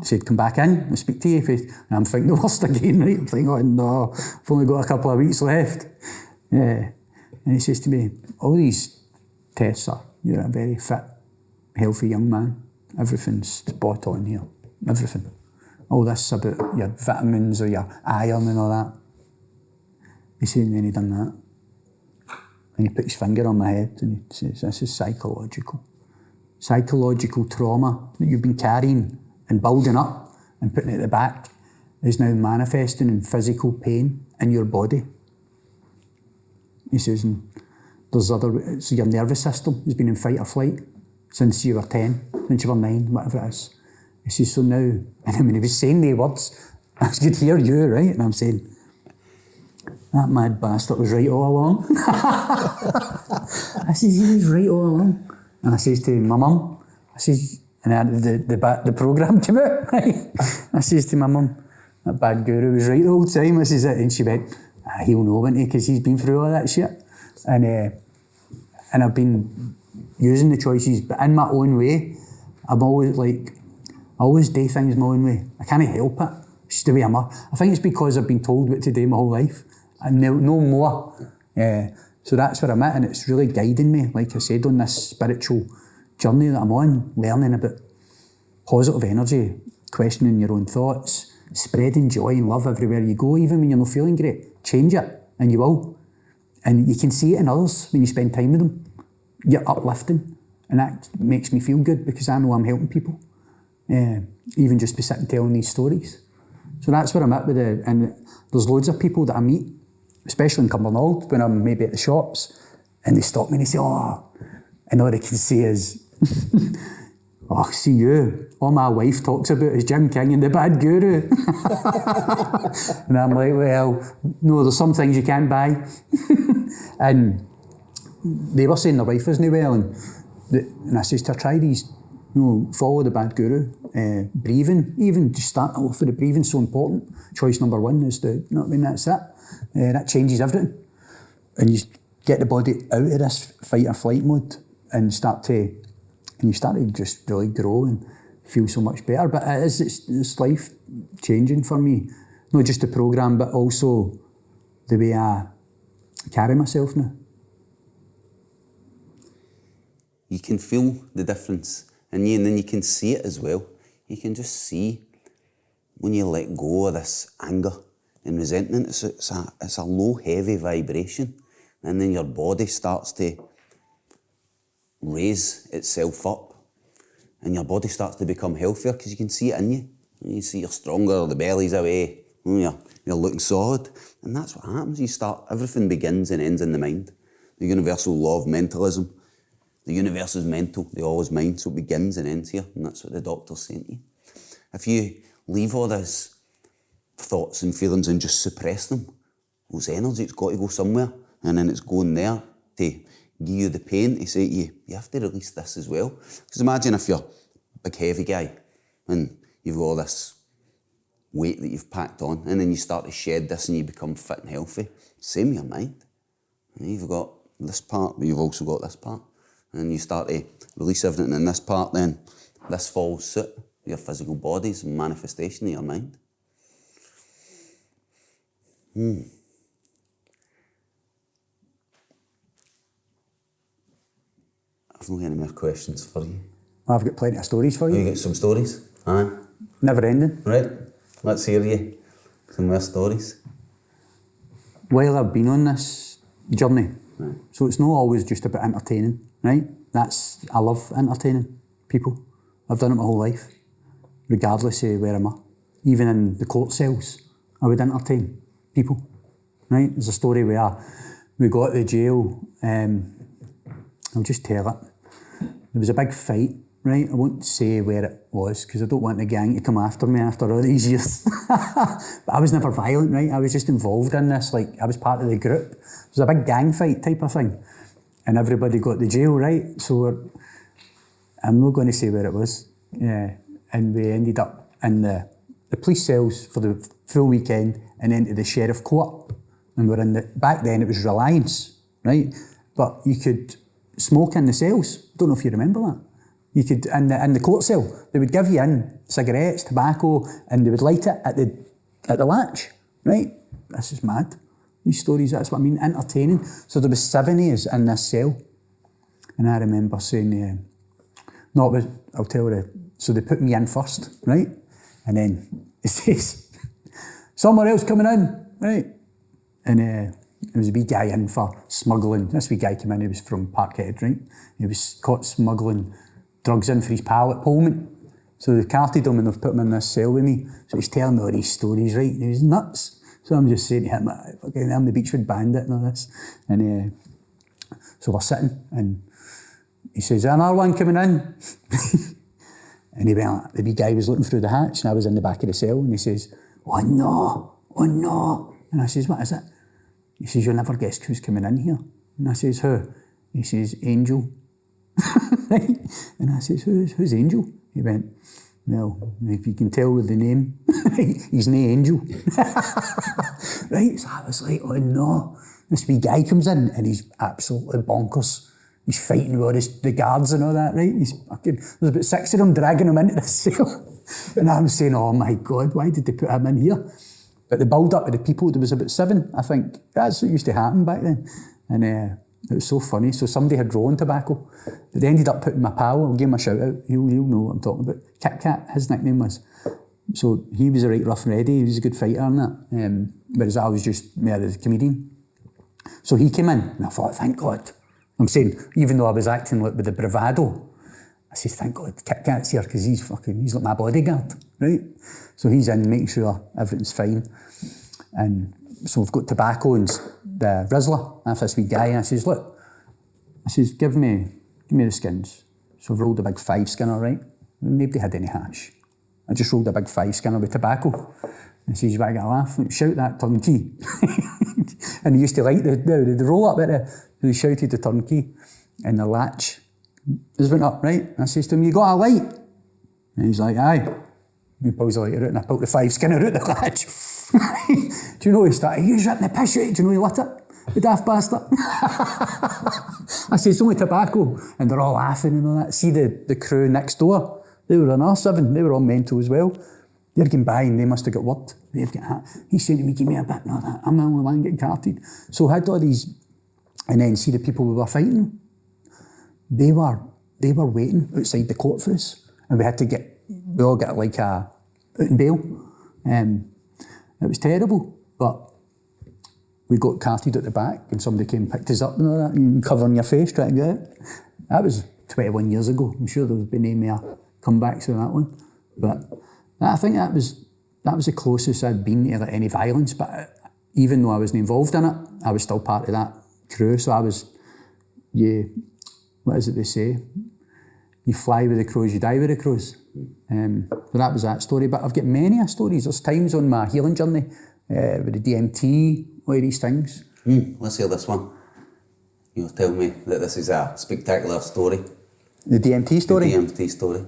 said, come back in and speak to you. And I'm thinking the worst again, right? I'm thinking, oh no, I've only got a couple of weeks left. Yeah. And he says to me, all these tests are, you're a very fit, healthy young man. Everything's spot on here. Everything. All this about your vitamins or your iron and all that. He said, and then he done that. And he put his finger on my head and he says, this is psychological. Psychological trauma that you've been carrying and building up and putting it at the back is now manifesting in physical pain in your body. He says, and so your nervous system has been in fight or flight since you were 10, since you were 9, whatever it is. He says, so now, and I mean, he was saying the words, I could hear you, right? And I'm saying, that mad bastard was right all along. I says, he was right all along. And I says to my mum, I says, and the programme came out, right? I says to my mum, that BadGuru was right the whole time. I says, and she went, he'll know, won't he, because he's been through all that shit. And I've been using the choices, but in my own way. I'm always like, I always do things my own way. I can't help it. It's just the way I'm up. I think it's because I've been told what to do my whole life. And no more. So that's where I'm at, and it's really guiding me, like I said, on this spiritual journey that I'm on, learning about positive energy, questioning your own thoughts, spreading joy and love everywhere you go, even when you're not feeling great. Change it, and you will. And you can see it in others when you spend time with them. You're uplifting, and that makes me feel good because I know I'm helping people. Even just by sitting telling these stories. So that's where I'm at with it. And there's loads of people that I meet, especially in Cumbernauld, when I'm maybe at the shops, and they stop me and they say, oh, and all they can say is, oh, see you, all my wife talks about is Jim King and the BadGuru. And I'm like, well, no, there's some things you can't buy. And they were saying their wife isn't well, and I says to her, try these, follow the BadGuru, breathing, even just start off with the breathing, so important. Choice number one is that's it. That changes everything. And you get the body out of this fight or flight mode and you start to just really grow and feel so much better. But it's life changing for me. Not just the programme, but also the way I carry myself now. You can feel the difference in you, and then you can see it as well. You can just see when you let go of this anger and resentment, it's a low, heavy vibration, and then your body starts to raise itself up, and your body starts to become healthier because you can see it in you. You see you're stronger, the belly's away, you're looking solid, and that's what happens. Everything begins and ends in the mind. The universal law of mentalism. The universe is mental, the all is mind, so it begins and ends here, and that's what the doctor's saying to you. If you leave all these thoughts and feelings and just suppress them, those energy, it's got to go somewhere, and then it's going there to give you the pain, to say to you, you have to release this as well. Because imagine if you're a big heavy guy, and you've got all this weight that you've packed on, and then you start to shed this and you become fit and healthy. Same with your mind. You've got this part, but you've also got this part. And you start to release everything in this part, then this follows suit. Your physical body's manifestation of your mind. I've not got any more questions for you. I've got plenty of stories for You you. got some stories? Aye. Never ending. Right, let's hear you. Some more stories. While I've been on this journey, Right. so it's not always just about entertaining, right? I love entertaining people. I've done it my whole life, regardless of where I'm at. Even in the court cells, I would entertain people, right? There's a story where we got to the jail, I'll just tell it. There was a big fight, right? I won't say where it was because I don't want the gang to come after me after all these years. But I was never violent, right? I was just involved in this, like I was part of the group. It was a big gang fight type of thing. And everybody got to jail, right? So I'm not going to say where it was. Yeah. And we ended up in the police cells for the full weekend and then to the sheriff court. And we're back then it was Reliance, right? But you could smoke in the cells. Don't know if you remember that. You could, in the court cell, they would give you in cigarettes, tobacco, and they would light it at the latch, right? This is mad. These stories, that's what I mean, entertaining. So there was 7 years in this cell. And I remember saying, I'll tell you, so they put me in first, right? And then it says, somewhere else coming in, right? And there was a wee guy in for smuggling. This wee guy came in, he was from Parkhead, right? He was caught smuggling drugs in for his pal at Pullman. So they've carted him and they've put him in this cell with me. So he's telling me all these stories, right? And he was nuts. So I'm just saying to him, I'm the Beachwood Bandit and all this. And so we're sitting and he says, another one coming in. And he went, the wee guy was looking through the hatch and I was in the back of the cell and he says, oh no. And I says, what is it? He says, you'll never guess who's coming in here. And I says, who? He says, Angel. Right? And I says, who's Angel? He went, well, if you can tell with the name, he's no Angel. Right? So I was like, oh no. This wee guy comes in and he's absolutely bonkers. He's fighting with all the guards and all that, right? There's about 6 of them dragging him into the cell. And I'm saying, oh my God, why did they put him in here? But the build-up of the people, there was about 7, I think. That's what used to happen back then. And it was so funny. So somebody had rolling tobacco. But they ended up putting my pal, I'll give him a shout out, he'll know what I'm talking about. Kit Kat, his nickname was. So he was a right rough and ready, he was a good fighter and that. Whereas I was just more as a comedian. So he came in and I thought, thank God. I'm saying, even though I was acting like with the bravado, I said, thank God Kit Kat's here because he's like my bodyguard, right? So he's in making sure everything's fine. And so we've got tobacco and the Rizzler, and this wee guy, and I says, look, give me the skins. So I've rolled a big 5 skinner, right? Nobody had any hash. I just rolled a big 5 skinner with tobacco. And he says, you want to get a laugh? Like, shout that turnkey. And he used to like the roll up at so he shouted the turnkey, and the latch just went up, right? And I says to him, you got a light? And he's like, aye. He pulls the lighter out and I pulled the 5 skinner out the latch. Do you know he started? He was ripping the piss out. Do you know he lit it? The daft bastard. I said, it's only tobacco. And they're all laughing and all that. See the crew next door? They were on R7. They were all mental as well. They're getting by and they must have got word. They've got that. He's saying to me, give me a bit. No, that. I'm the only one getting carted. So I had all these, and then see the people we were fighting. They were waiting outside the court for us. And we all got like out in bail. It was terrible, but we got carted at the back and somebody came and picked us up and all that, and covering your face trying to get out. That was 21 years ago. I'm sure there's been any more comebacks with that one. But I think that was the closest I'd been to any violence, but even though I wasn't involved in it, I was still part of that crew. So I was, what is it they say? You fly with the crows, you die with the crows. But that was that story. But I've got many stories. There's times on my healing journey with the DMT, all these things. Let's hear this one. You tell me that this is a spectacular story. The DMT story? The DMT story.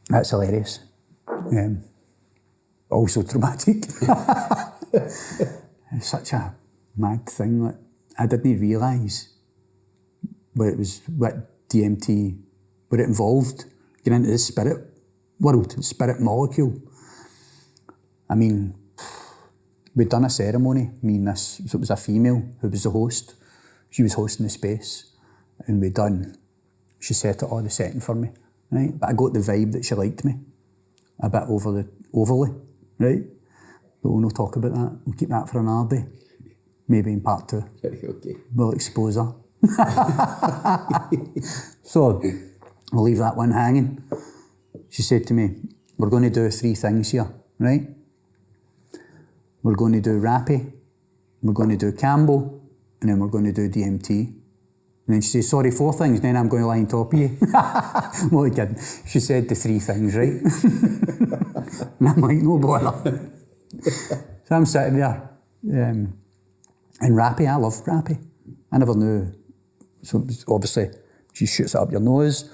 That's hilarious. Also traumatic. It's such a mad thing. Like, I didn't realise what DMT, what it involved, getting into the spirit world, the spirit molecule. I mean, we'd done a ceremony, me and this, so it was a female who was the host. She was hosting the space, and she set it all the setting for me, right? But I got the vibe that she liked me, a bit overly, right? But we'll not talk about that. We'll keep that for another day. Maybe in part 2. Okay. We'll expose her. So, we'll leave that one hanging. She said to me, we're going to do 3 things here, right? We're going to do Rappy, we're going to do Cambo, and then we're going to do DMT. And then she says, sorry, 4 things, then I'm going to lie on top of you. I'm only kidding. She said the 3 things, right? And I'm like, no bother. So I'm sitting there. And Rappy, I love Rappy. I never knew. So obviously, she shoots it up your nose,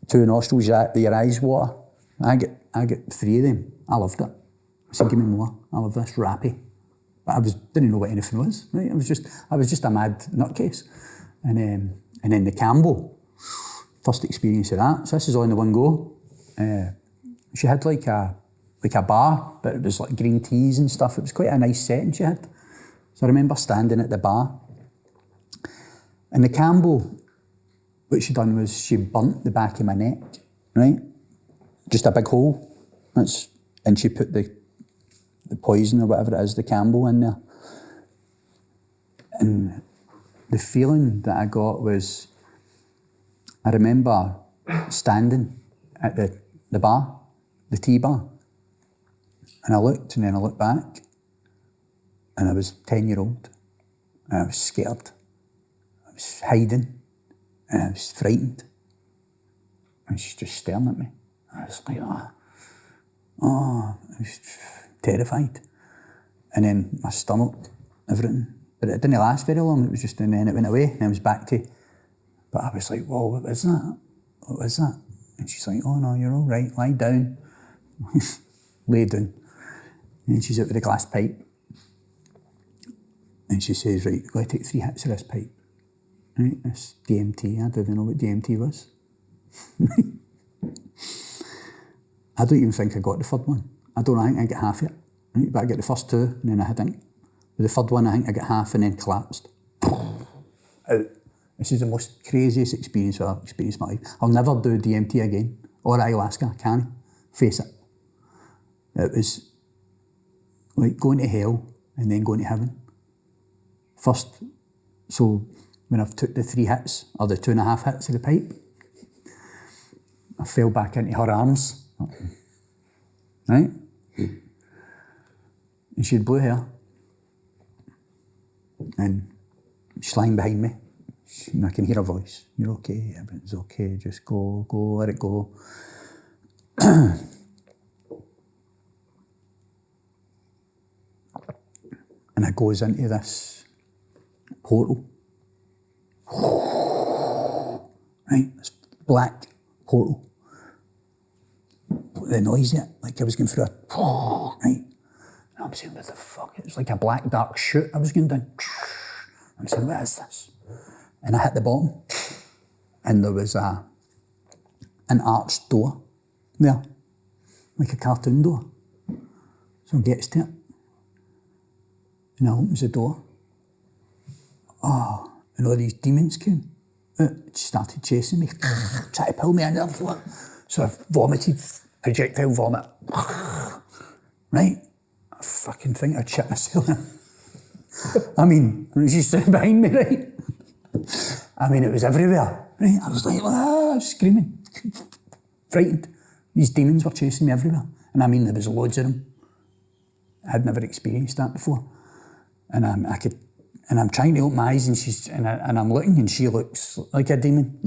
2 nostrils, your eyes water. I get 3 of them. I loved it. I said, give me more. I love this Rappy. But didn't know what anything was, right? I was just a mad nutcase. And then the Cambo, first experience of that. So this is all in the one go. She had like a bar, but it was like green teas and stuff. It was quite a nice setting she had. So I remember standing at the bar. And the Cambo, what she done was she burnt the back of my neck, right? Just a big hole. And she put the poison or whatever it is, the Cambo in there. And the feeling that I got was, I remember standing at the bar, the tea bar, and I looked and then I looked back, and I was 10-year-old, and I was scared. I was hiding, and I was frightened. And she's just staring at me. I was like, I was terrified. And then my stomach, everything. But it didn't last very long. It was just, and then it went away, and I was back to. But I was like, whoa, what was that? What was that? And she's like, oh no, you're all right, lie down. Lay down. And she's out with a glass pipe. And she says, right, you've got to take 3 hits of this pipe. Right, this DMT, I didn't know what DMT was. I don't even think I got the 3rd one. I think I got half of it. Right? But I got the first 2, and then I think. The 3rd one, I think I got half and then collapsed. Out. This is the most craziest experience I've experienced in my life. I'll never do DMT again, or ayahuasca, I can't face it. It was like going to hell and then going to heaven. First, so when I've took the 3 hits, or the 2.5 hits of the pipe, I fell back into her arms. Right? And she had blue hair. And she's lying behind me. And I can hear her voice. You're okay, everything's okay, just go, let it go. And it goes into this portal. Right, this black portal. The noise yet, like I was going through right? And I'm saying, what the fuck? It was like a black dark chute. I was going down. I'm saying, what is this? And I hit the bottom, and there was an arched door there, like a cartoon door. So it gets to it, and I opens the door. Oh, and all these demons came out, started chasing me, trying to pull me under the floor. So I vomited, projectile vomit. Right? I fucking think I'd shit myself. I mean, she's sitting behind me, right? I mean, it was everywhere, right? I was like, screaming, frightened. These demons were chasing me everywhere. And I mean, there was loads of them. I'd never experienced that before. And I'm trying to open my eyes, and I'm looking, and she looks like a demon.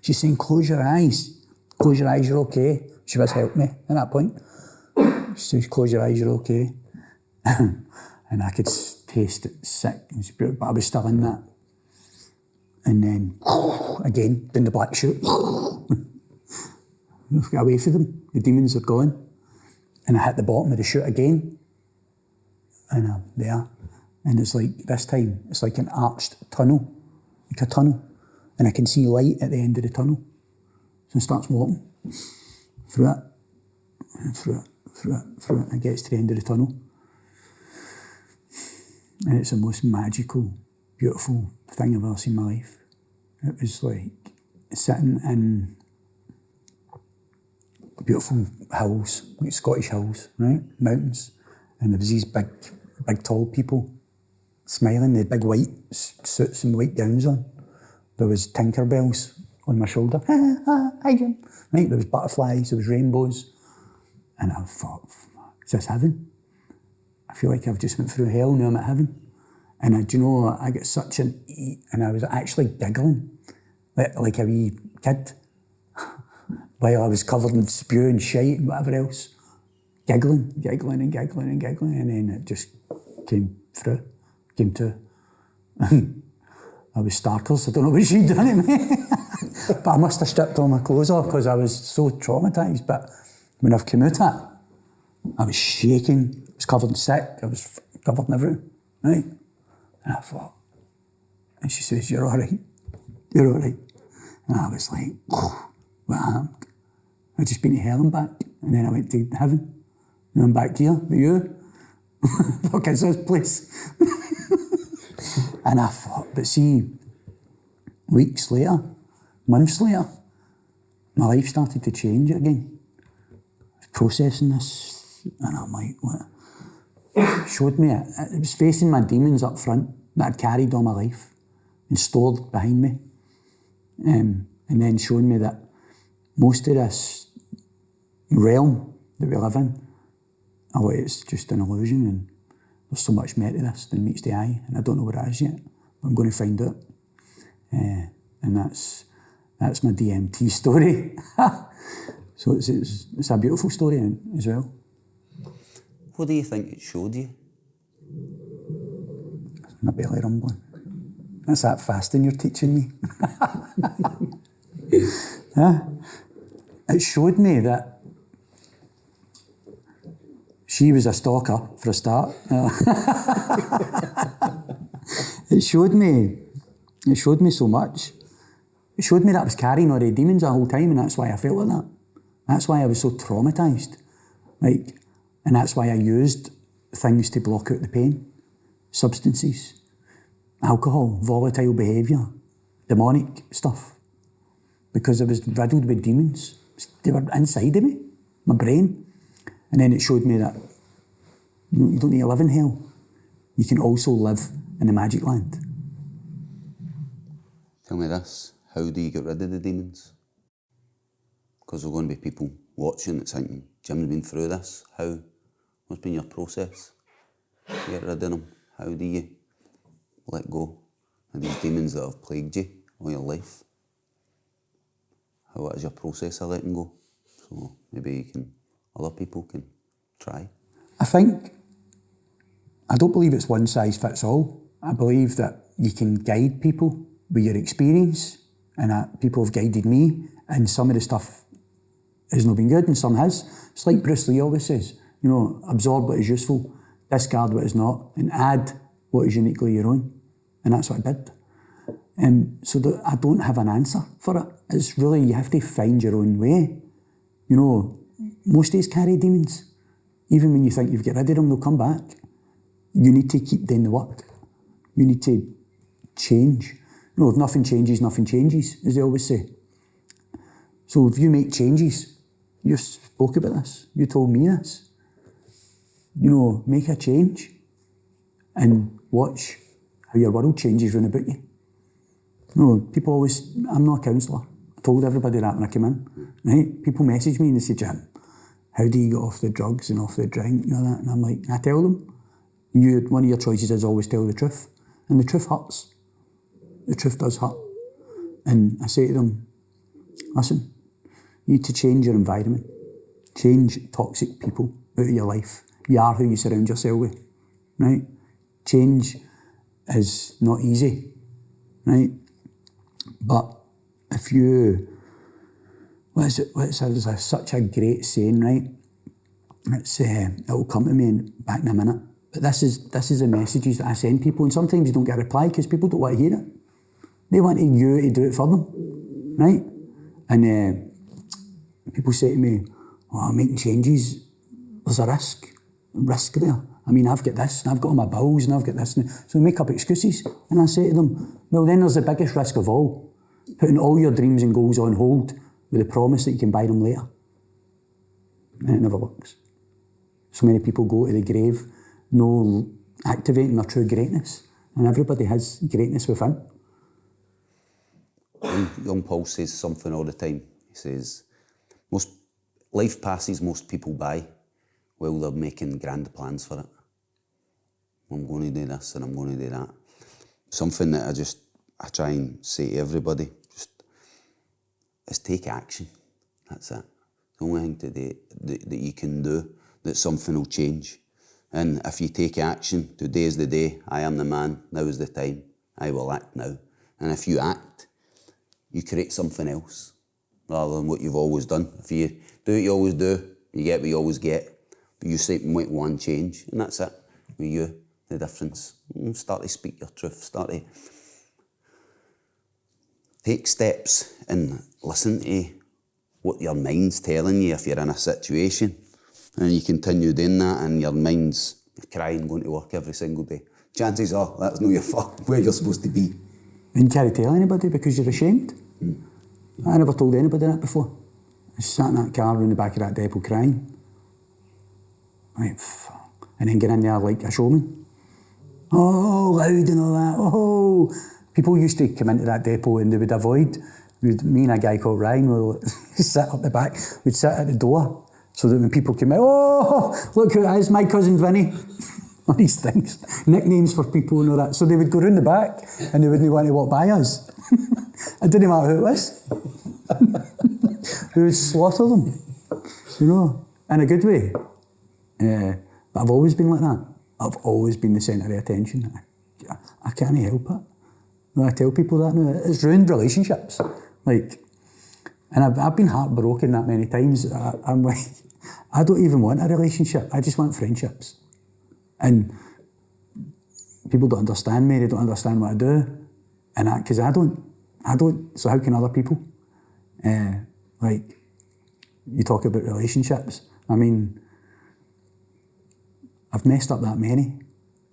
She's saying, close your eyes. Close your eyes, you're okay. She was helping me at that point. She says, close your eyes, you're okay. And I could taste it sick and spirit, but I was still in that. And then, again, down the black chute. Got away from them. The demons are gone. And I hit the bottom of the chute again. And I'm there. And it's like, this time, it's like an arched tunnel, like a tunnel. And I can see light at the end of the tunnel. So it starts walking through it, and through it, through it, through it, and gets to the end of the tunnel. And it's the most magical, beautiful thing I've ever seen in my life. It was like sitting in beautiful hills, like Scottish hills, right? Mountains. And there was these big tall people smiling, they had big white suits and white gowns on. There was Tinkerbells on my shoulder. Hi Jim. Right? There was butterflies, there was rainbows. And I thought, is this heaven? I feel like I've just went through hell, now I'm at heaven. And do you know, I got such an and I was actually giggling, like a wee kid, while I was covered in spew and shite and whatever else. Giggling, and then it just came to. I was starkers, I don't know what she'd done to me. But I must have stripped all my clothes off because I was so traumatised. But when I've come out of it, I was shaking, I was covered in sick, I was covered in everything, right? And I thought, and she says, you're all right. And I was like, what happened? I'd just been to hell and back, and then I went to heaven. And I'm back here with you. Fuck is this place? And I thought, but see, weeks later, months later, my life started to change again. I was processing this, and I'm like, what? It showed me it. It was facing my demons up front that I'd carried all my life and stored behind me. And then showing me that most of this realm that we live in, oh, it's just an illusion, and there's so much more to this than meets the eye, and I don't know what it is yet, but I'm going to find out. And that's my DMT story. So it's a beautiful story as well. What do you think it showed you? My belly rumbling. That's that fasting you're teaching me. It showed me that she was a stalker for a start. It showed me so much. It showed me that I was carrying all the demons the whole time, and that's why I felt like that. That's why I was so traumatised. And that's why I used things to block out the pain. Substances, alcohol, volatile behaviour, demonic stuff. Because I was riddled with demons. They were inside of me, my brain. And then it showed me that you don't need to live in hell. You can also live in the magic land. Tell me this, how do you get rid of the demons? Because there are going to be people watching that's thinking, Jim's been through this. What's been your process to get rid of them? How do you let go of these demons that have plagued you all your life? What is your process of letting go? So maybe other people can try. I don't believe it's one size fits all. I believe that you can guide people with your experience, and that people have guided me, and some of the stuff has not been good and some has. It's like Bruce Lee always says, absorb what is useful, discard what is not, and add what is uniquely your own. And that's what I did. So I don't have an answer for it. It's really, you have to find your own way. Most days carry demons. Even when you think you've got rid of them, they'll come back. You need to keep doing the work. You need to change. If nothing changes, as they always say. So if you make changes, you spoke about this, you told me this. Make a change and watch how your world changes round about you. People always, I'm not a counsellor. I told everybody that when I came in. Right? People message me and they say, Jim, how do you get off the drugs and off the drink and all that? And I'm like, I tell them, one of your choices is always tell the truth. And the truth hurts. The truth does hurt. And I say to them, listen, you need to change your environment. Change toxic people out of your life. You are who you surround yourself with, right? Change is not easy, right? But if you, there's such a great saying, right? It's, it'll come to me back in a minute. But this is the messages that I send people, and sometimes you don't get a reply because people don't want to hear it. They want you to do it for them, right? And people say to me, "Oh, I'm making changes. There's a risk there. I mean, I've got this, and I've got all my bills, and I've got this." So they make up excuses. And I say to them, well, then there's the biggest risk of all, putting all your dreams and goals on hold with the promise that you can buy them later. And it never works. So many people go to the grave no activating their true greatness. And everybody has greatness within. Young Paul says something all the time. He says, life passes most people by while they're making grand plans for it. I'm going to do this and I'm going to do that. Something that I try and say to everybody, is take action. That's it. The only thing today that you can do, that something will change. And if you take action, today is the day, I am the man, now is the time, I will act now. And if you act, you create something else, rather than what you've always done. If you do what you always do, you get what you always get. But you say, make one change, and that's it. With you, the difference. Start to speak your truth, start to take steps and listen to what your mind's telling you if you're in a situation. And you continue doing that and your mind's crying going to work every single day. Chances are that's not your fault, where you're supposed to be. And you can't tell anybody because you're ashamed. I never told anybody that before. I sat in that car in the back of that depot crying. Right, and then get in there like a showman. Oh, loud and all that. Oh, people used to come into that depot and they would avoid. Me and a guy called Ryan would sit up the back. We'd sit at the door so that when people came out, oh, look who it is, my cousin Vinny. All these things, nicknames for people and all that. So they would go round the back and they wouldn't want to walk by us. It didn't matter who it was. We would slaughter them, you know, in a good way. But I've always been like that. I've always been the centre of attention. I can't help it. When I tell people that now, it's ruined relationships. Like, and I've been heartbroken that many times. I'm like, I don't even want a relationship. I just want friendships. And people don't understand me. They don't understand what I do. And because I don't. So how can other people? Like, you talk about relationships. I mean, I've messed up that many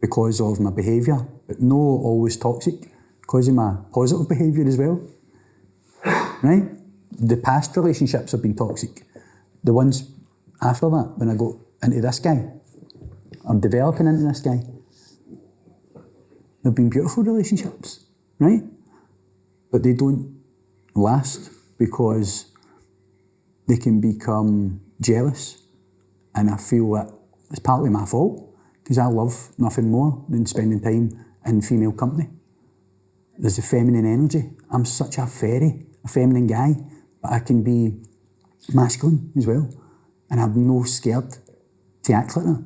because of my behaviour, but no always toxic, because of my positive behaviour as well. Right? The past relationships have been toxic. The ones after that, when I got into this guy, or developing into this guy, they've been beautiful relationships, right? But they don't last because they can become jealous, and I feel that it's partly my fault because I love nothing more than spending time in female company. There's a feminine energy. I'm such a feminine guy, but I can be masculine as well, and I'm no scared to act like that.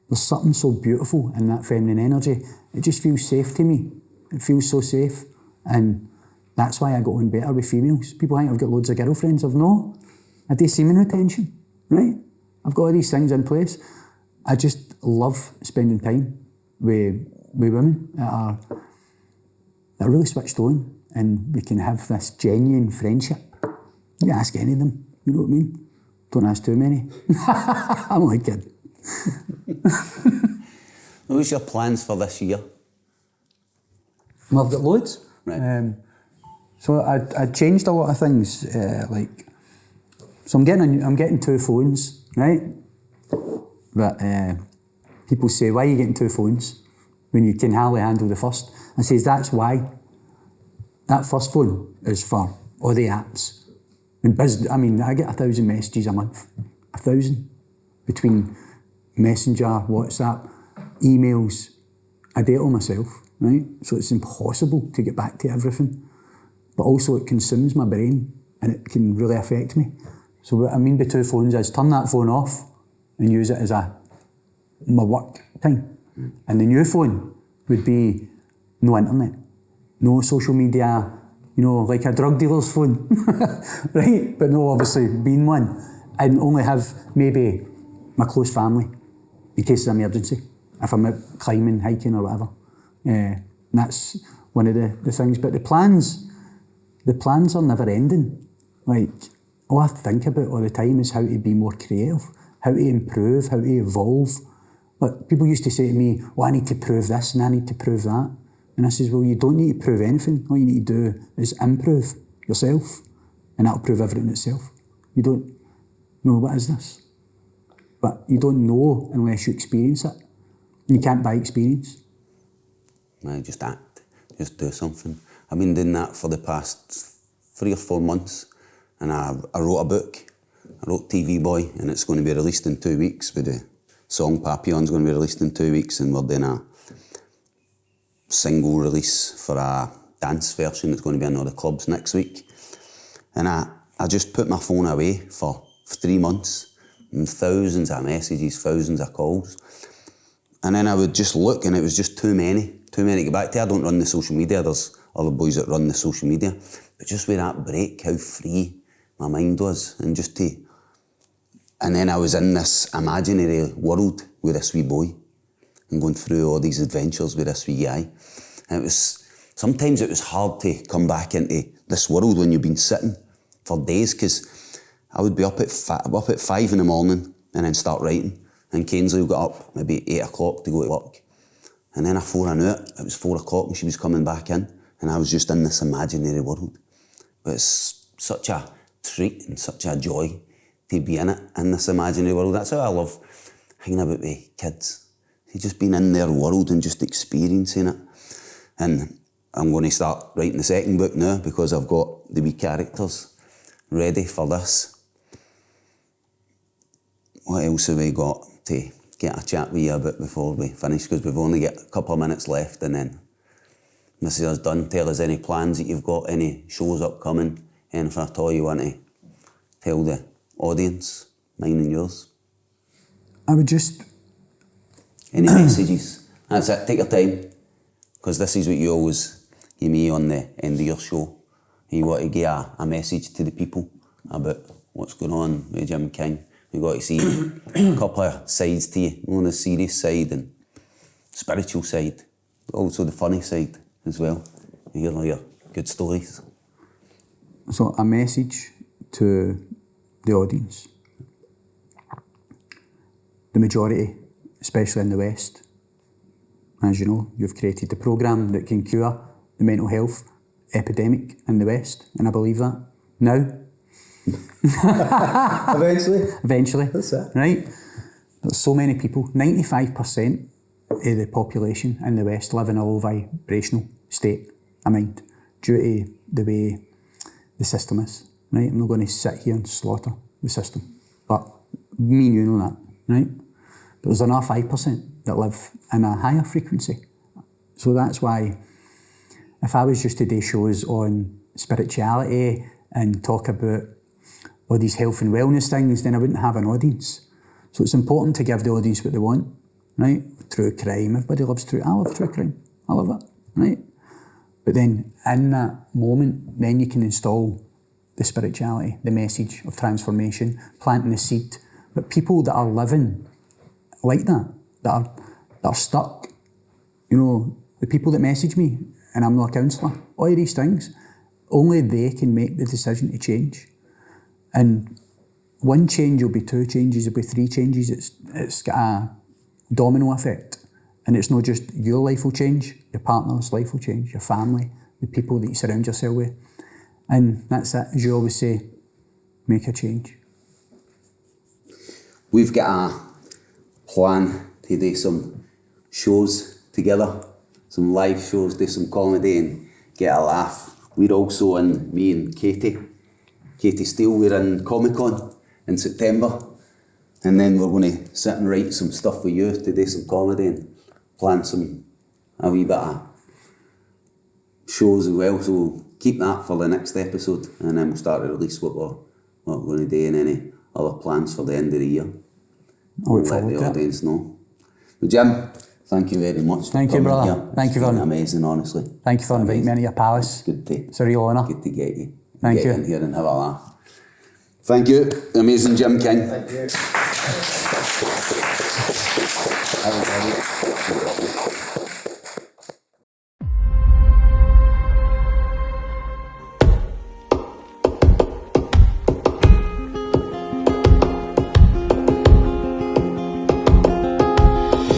There's something so beautiful in that feminine energy. It just feels safe to me. It feels so safe, and that's why I got on better with females. People think I've got loads of girlfriends. I've no. I do semen retention, right? I've got all these things in place. I just love spending time with women that are really switched on, and we can have this genuine friendship. You ask any of them, you know what I mean? Don't ask too many. I'm only kidding. What's your plans for this year? Well, I've got loads. Right. So I changed a lot of things. So I'm getting 2 phones, right? But people say, why are you getting 2 phones when you can hardly handle the first? I says, that's why. That first phone is for all the apps. I mean, I get 1,000 messages a month. 1,000. Between Messenger, WhatsApp, emails. I do it all myself, right? So it's impossible to get back to everything. But also it consumes my brain and it can really affect me. So what I mean by 2 phones is turn that phone off and use it as my work time. And the new phone would be no internet, no social media, you know, like a drug dealer's phone, right? But no, obviously being one, and only have maybe my close family in case of emergency. if I'm out climbing, hiking or whatever. And that's one of the things. But the plans are never ending. Like, all I think about all the time is how to be more creative, how to improve, how to evolve. Like, people used to say to me, well, I need to prove this and I need to prove that. And I says, well, you don't need to prove anything. All you need to do is improve yourself, and that'll prove everything itself. You don't know, what is this? But you don't know unless you experience it. And you can't buy experience. Just act, just do something. I've been doing that for the past 3 or 4 months, and I wrote a book. I wrote TV Boy, and it's going to be released in 2 weeks. With the song Papillon's going to be released in 2 weeks, and we're doing a single release for a dance version that's going to be in all the clubs next week. And I just put my phone away for 3 months, and thousands of messages, thousands of calls. And then I would just look, and it was just too many to get back to. I don't run the social media, there's other boys that run the social media. But just with that break, how free my mind was, and and then I was in this imaginary world with this wee boy, and going through all these adventures with this wee guy. And sometimes it was hard to come back into this world when you've been sitting for days, because I would be up at 5 in the morning and then start writing. And Kainsleigh got up maybe 8 o'clock to go to work. And then before I knew it, it was 4 o'clock and she was coming back in, and I was just in this imaginary world. But it's such a treat and such a joy to be in it, in this imaginary world. That's how I love hanging about with kids. Just being in their world and just experiencing it. And I'm going to start writing the second book now, because I've got the wee characters ready for this. What else have we got to get a chat with you about before we finish? Because we've only got a couple of minutes left, and then this is done. Tell us any plans that you've got, any shows upcoming, anything at all you want to tell the audience, mine and yours. I would just... Any messages? That's it, take your time, because this is what you always give me on the end of your show. You want to give a message to the people about what's going on with Jim King. You've got to see a couple of sides to you, on the serious side and spiritual side, but also the funny side as well. You hear all your good stories. So a message to the audience. The majority, especially in the West, as you know, you've created a programme that can cure the mental health epidemic in the West, and I believe that now. Eventually. That's it. Right? There's so many people. 95% of the population in the West live in a low vibrational state of mind due to the way the system is. Right? I'm not going to sit here and slaughter the system, but me and you know that, right? But there's another 5% that live in a higher frequency. So that's why if I was just to do shows on spirituality and talk about all these health and wellness things, then I wouldn't have an audience. So it's important to give the audience what they want, right? True crime, everybody loves true. I love true crime, I love it, right? But then in that moment, then you can install the spirituality, the message of transformation, planting the seed. But people that are living like that are stuck, you know, the people that message me, and I'm not a counsellor, all of these things, only they can make the decision to change. And one change will be 2 changes, will be 3 changes. It's got a domino effect. And it's not just your life will change, your partner's life will change, your family, the people that you surround yourself with. And that's it, as you always say, make a change. We've got a plan to do some shows together, some live shows, do some comedy and get a laugh. We're also in, me and Katie Steele, we're in Comic-Con in September, and then we're going to sit and write some stuff with you to do some comedy and plan a wee bit of shows as well, so we'll keep that for the next episode, and then we'll start to release what we're going to do and any other plans for the end of the year. We'll let the audience know. Well, Jim, thank you very much. Thank you, brother. Here. Thank you for amazing, honestly. Thank you for inviting me into your palace. It's a real honour. Good to get you. Thank you. In here and have a laugh. Thank you, amazing Jim King. Thank you.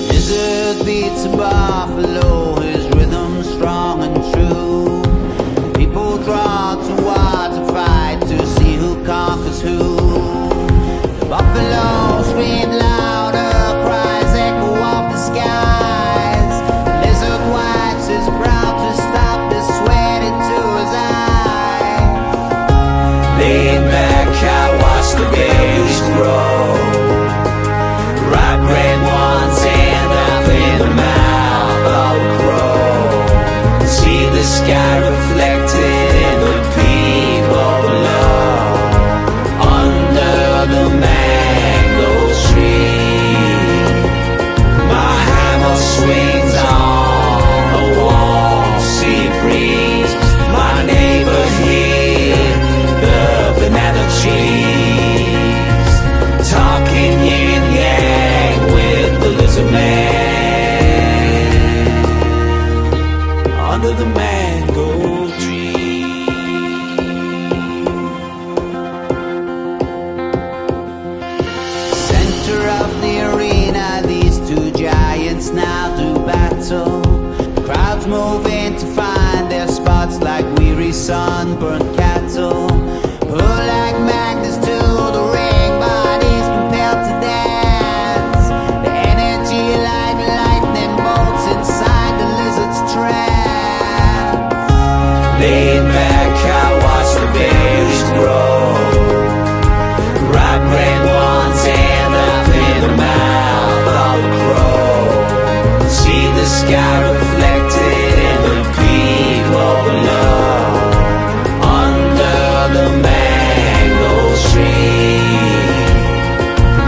Lizard beats a buffalo, his rhythm strong and true. People draw towards a fight to see who conquers who. The buffalo scream louder, cries echo off the skies. The lizard wipes his brow to stop the sweat into his eyes. Laid back, I watch the babies grow. Ripe red ones end up in the mouth of a crow. See the sky reflected in the people below. Under the mango tree, my hammer swings on a warm sea breeze. My neighbors hear the banana trees talking yin yang with the lizard man under the mango tree. Center of the arena, these two giants now do battle. Crowds move in to find their spots like weary sunburned cattle. Pull like magnets to the ring, bodies compelled to dance. The energy like lightning bolts inside the lizard's trance. Laid back, I watch the babies grow. Ripe red ones end up in the mouth of a crow. See the sky reflected in the people below. Under the mango tree,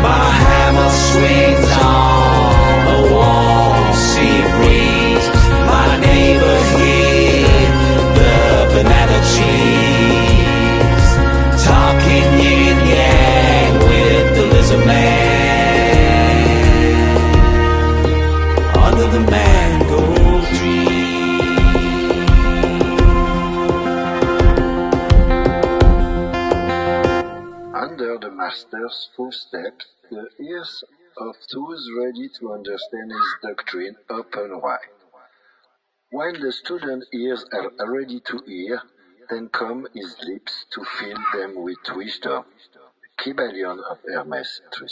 my hammer swings on a warm sea breeze. My neighbors hear the banana trees talking yin yang with the lizard man under the mango tree. Under the master's footsteps, the ears of those ready to understand his doctrine open wide. While the student ears are ready to hear, then come his lips to fill them with wisdom. Kybalion of Hermes 3.